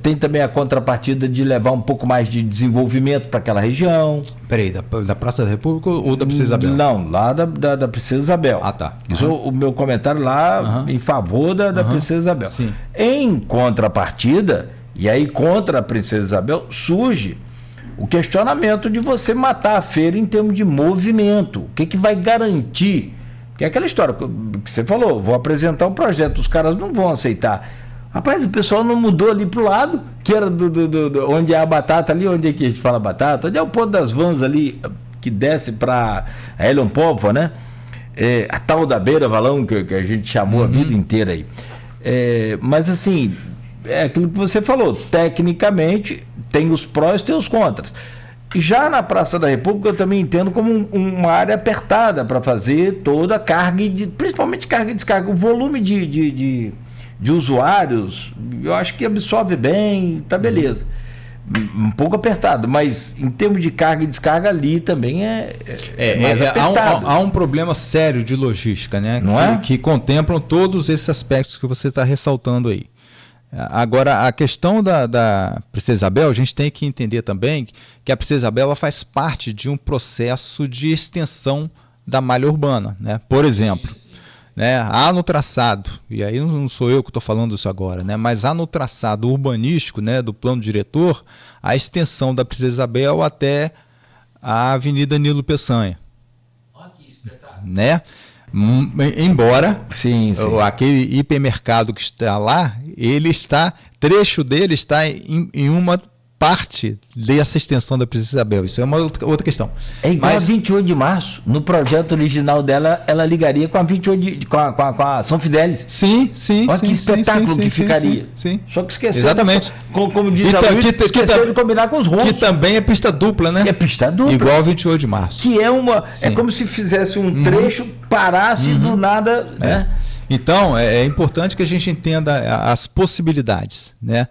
Tem também a contrapartida de levar um pouco mais de desenvolvimento para aquela região. Peraí, da Praça da República ou da Princesa Isabel? Não, lá da Princesa Isabel. Ah, tá. Isso, o meu comentário lá em favor da Princesa Isabel. Sim. Em contrapartida, E aí, contra a Princesa Isabel, surge o questionamento de você matar a feira em termos de movimento. O que vai garantir? Porque é aquela história que você falou, vou apresentar um projeto, os caras não vão aceitar. Rapaz, o pessoal não mudou ali pro lado, que era onde é a batata ali, onde é que a gente fala batata, onde é o ponto das vans ali, que desce para a Helion Póvoa, né? A tal da Beira Valão, que a gente chamou a vida inteira aí. Mas assim, é aquilo que você falou, tecnicamente tem os prós e tem os contras. E já na Praça da República eu também entendo como uma área apertada para fazer toda a carga, principalmente carga e descarga. O volume de usuários, eu acho que absorve bem, tá beleza. Um pouco apertado, mas em termos de carga e descarga ali também mais apertado. Há um problema sério de logística, né? Não que contemplam todos esses aspectos que você está ressaltando aí. Agora, a questão da Princesa Isabel, a gente tem que entender também que a Princesa Isabel ela faz parte de um processo de extensão da malha urbana, né? Por exemplo, né, há no traçado, e aí não sou eu que estou falando isso agora, né, mas há no traçado urbanístico, né, do plano diretor, a extensão da Princesa Isabel até a Avenida Nilo Peçanha. Olha que espetáculo. Né? Embora sim. aquele hipermercado que está lá, trecho dele está em uma parte dessa extensão da Princesa Isabel. Isso é uma outra questão. É igual a 28 de março. No projeto original dela, ela ligaria com a 28 com a São Fidélis. Sim. Olha que espetáculo que ficaria. Sim. Só que esqueceu. Exatamente. Como diz a Luiz, esqueceu de combinar com os russos. Que também é pista dupla, né? É pista dupla. Igual a 28 de março. Que é como se fizesse um trecho, parasse e do nada, né? Então, é importante que a gente entenda as possibilidades, né?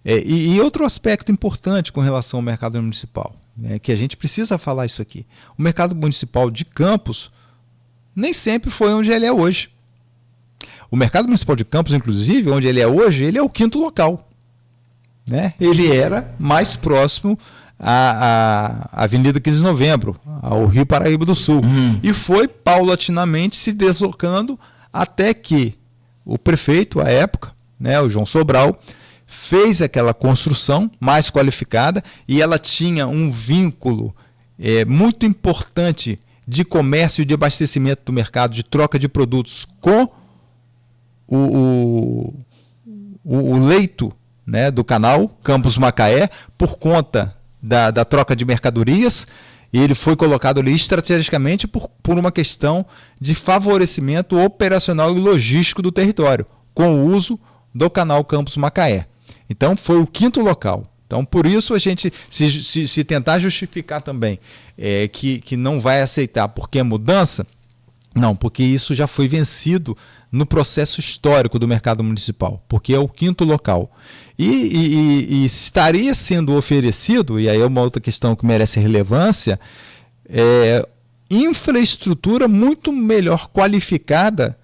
E outro aspecto importante com relação ao mercado municipal, né, que a gente precisa falar isso aqui. O mercado municipal de Campos nem sempre foi onde ele é hoje. O mercado municipal de Campos, inclusive, onde ele é hoje, ele é o 5º local. Né? Ele era mais próximo à Avenida 15 de Novembro, ao Rio Paraíba do Sul. E foi paulatinamente se deslocando até que o prefeito, à época, né, o João Sobral, fez aquela construção mais qualificada e ela tinha um vínculo muito importante de comércio e de abastecimento do mercado, de troca de produtos com o leito, né, do canal Campos Macaé, por conta da troca de mercadorias, e ele foi colocado ali estrategicamente por uma questão de favorecimento operacional e logístico do território, com o uso do canal Campos Macaé. Então foi o 5º local. Então por isso a gente, se tentar justificar também que não vai aceitar porque é mudança, não, porque isso já foi vencido no processo histórico do mercado municipal, porque é o 5º local. E estaria sendo oferecido, e aí é uma outra questão que merece relevância, infraestrutura muito melhor qualificada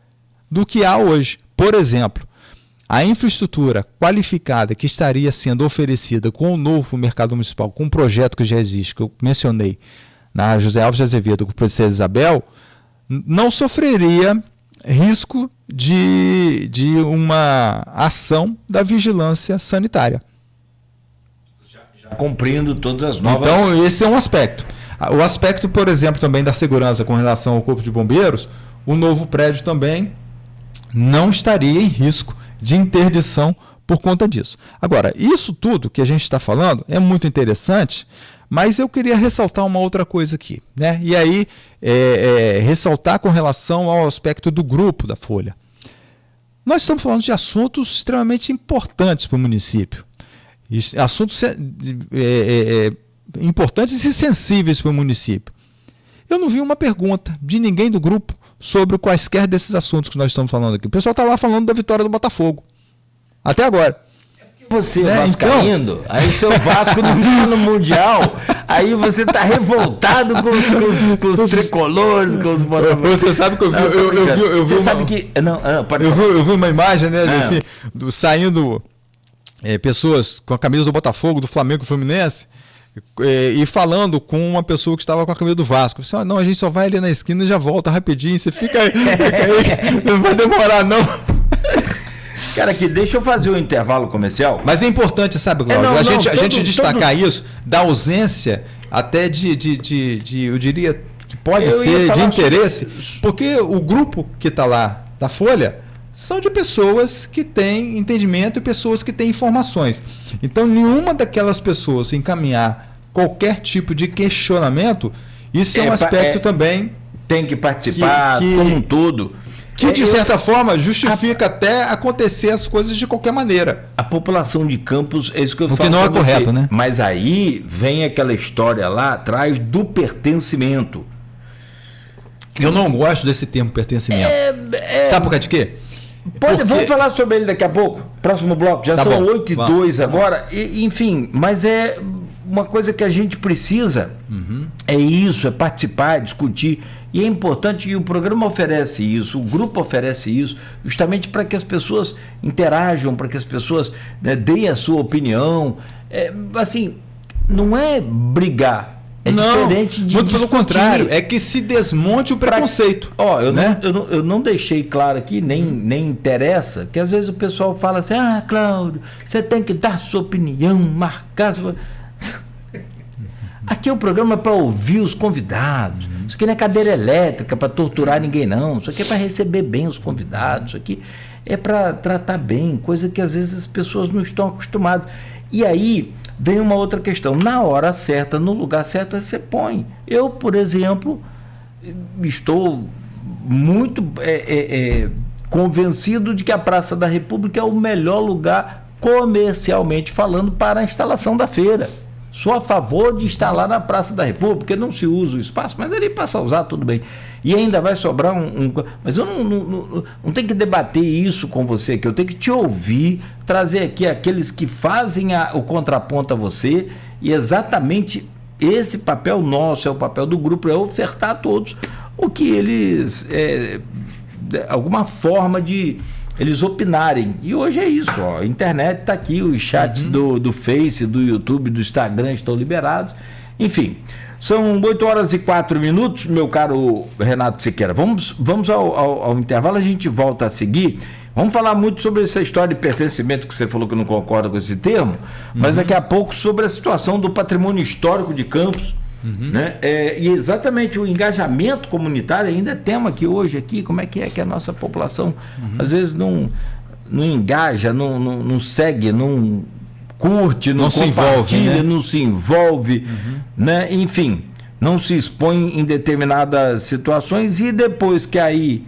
do que há hoje. Por exemplo, a infraestrutura qualificada que estaria sendo oferecida com o novo mercado municipal, com um projeto que já existe, que eu mencionei, na José Alves de Azevedo com a Princesa Isabel, não sofreria risco de uma ação da vigilância sanitária. Já cumprindo todas as novas... Então, esse é um aspecto. O aspecto, por exemplo, também da segurança com relação ao Corpo de Bombeiros, o novo prédio também não estaria em risco de interdição por conta disso. Agora, isso tudo que a gente está falando é muito interessante, mas eu queria ressaltar uma outra coisa aqui, né? E aí, ressaltar com relação ao aspecto do grupo da Folha. Nós estamos falando de assuntos extremamente importantes para o município. Assuntos importantes e sensíveis para o município. Eu não vi uma pergunta de ninguém do grupo sobre quaisquer desses assuntos que nós estamos falando aqui. O pessoal está lá falando da vitória do Botafogo. Até agora. Você é vascaíno, então... aí seu Vasco não está no Mundial, aí você está revoltado com os tricolores, com os botafoguenses. Você sabe que eu vi uma imagem, né, assim, saindo pessoas com a camisa do Botafogo, do Flamengo e Fluminense, e falando com uma pessoa que estava com a camisa do Vasco. Assim, não, a gente só vai ali na esquina e já volta rapidinho, você fica aí, não vai demorar não. Cara, aqui, deixa eu fazer o intervalo comercial. Mas é importante, sabe, Cláudio? A gente destacar isso da ausência até eu diria que pode ser de interesse, porque o grupo que está lá da Folha são de pessoas que têm entendimento e pessoas que têm informações. Então, nenhuma daquelas pessoas encaminhar qualquer tipo de questionamento, isso é um aspecto também... Tem que participar como um todo. Que, de certa forma, justifica até acontecer as coisas de qualquer maneira. A população de Campos, é isso que eu falo. O que não é correto, né? Mas aí vem aquela história lá atrás do pertencimento. Eu não gosto desse termo pertencimento. Sabe por causa de quê? Vamos falar sobre ele daqui a pouco. Próximo bloco. Já são 8h02 agora. Enfim, mas é uma coisa que a gente precisa. É isso, é participar, discutir. E é importante, e o programa oferece isso, o grupo oferece isso, justamente para que as pessoas interajam, para que as pessoas, né, deem a sua opinião. Assim, não é brigar. Diferente de muito pelo contrário, é que se desmonte o preconceito. Eu não deixei claro aqui, nem interessa, que às vezes o pessoal fala assim, Cláudio, você tem que dar sua opinião, marcar sua... Aqui é o programa para ouvir os convidados. Isso aqui não é cadeira elétrica para torturar ninguém, não. Isso aqui é para receber bem os convidados. Isso aqui é para tratar bem, coisa que às vezes as pessoas não estão acostumadas. E aí vem uma outra questão. Na hora certa, no lugar certo, você põe. Eu, por exemplo, estou muito convencido de que a Praça da República é o melhor lugar, comercialmente falando, para a instalação da feira. Sou a favor de instalar na Praça da República, porque não se usa o espaço, mas ele passa a usar, tudo bem. E ainda vai sobrar Mas eu não tenho que debater isso com você aqui, eu tenho que te ouvir, trazer aqui aqueles que fazem o contraponto a você, e exatamente esse papel nosso, é o papel do grupo, é ofertar a todos o que eles... alguma forma de... eles opinarem. E hoje é isso, a internet está aqui, os chats do Face, do YouTube, do Instagram estão liberados. Enfim, são 8h04, meu caro Renato Siqueira. Vamos ao intervalo, a gente volta a seguir. Vamos falar muito sobre essa história de pertencimento, que você falou que não concorda com esse termo, mas daqui a pouco sobre a situação do patrimônio histórico de Campos. Né? E exatamente o engajamento comunitário ainda é tema aqui hoje, como é que a nossa população às vezes não engaja, não segue, não curte, não compartilha, não se envolve, né? Enfim, não se expõe em determinadas situações, e depois que aí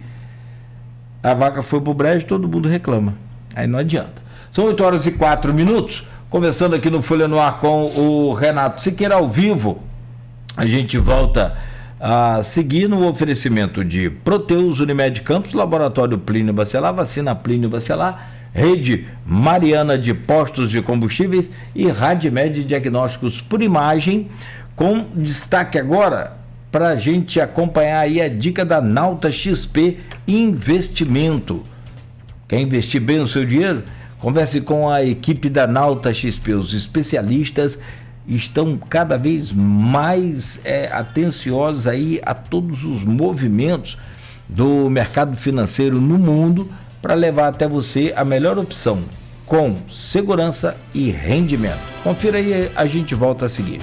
a vaca foi pro brejo, todo mundo reclama, aí não adianta. São 8h04, começando aqui no Folha no Ar com o Renato Siqueira ao vivo. A gente volta a seguir no oferecimento de Proteus, Unimed Campos, Laboratório Plínio Bacelar, Vacina Plínio Bacelar, Rede Mariana de Postos de Combustíveis e Radmed Diagnósticos por Imagem, com destaque agora para a gente acompanhar aí a dica da Nauta XP Investimento. Quer investir bem o seu dinheiro? Converse com a equipe da Nauta XP, os especialistas estão cada vez mais atenciosos aí a todos os movimentos do mercado financeiro no mundo, para levar até você a melhor opção, com segurança e rendimento. Confira aí, a gente volta a seguir.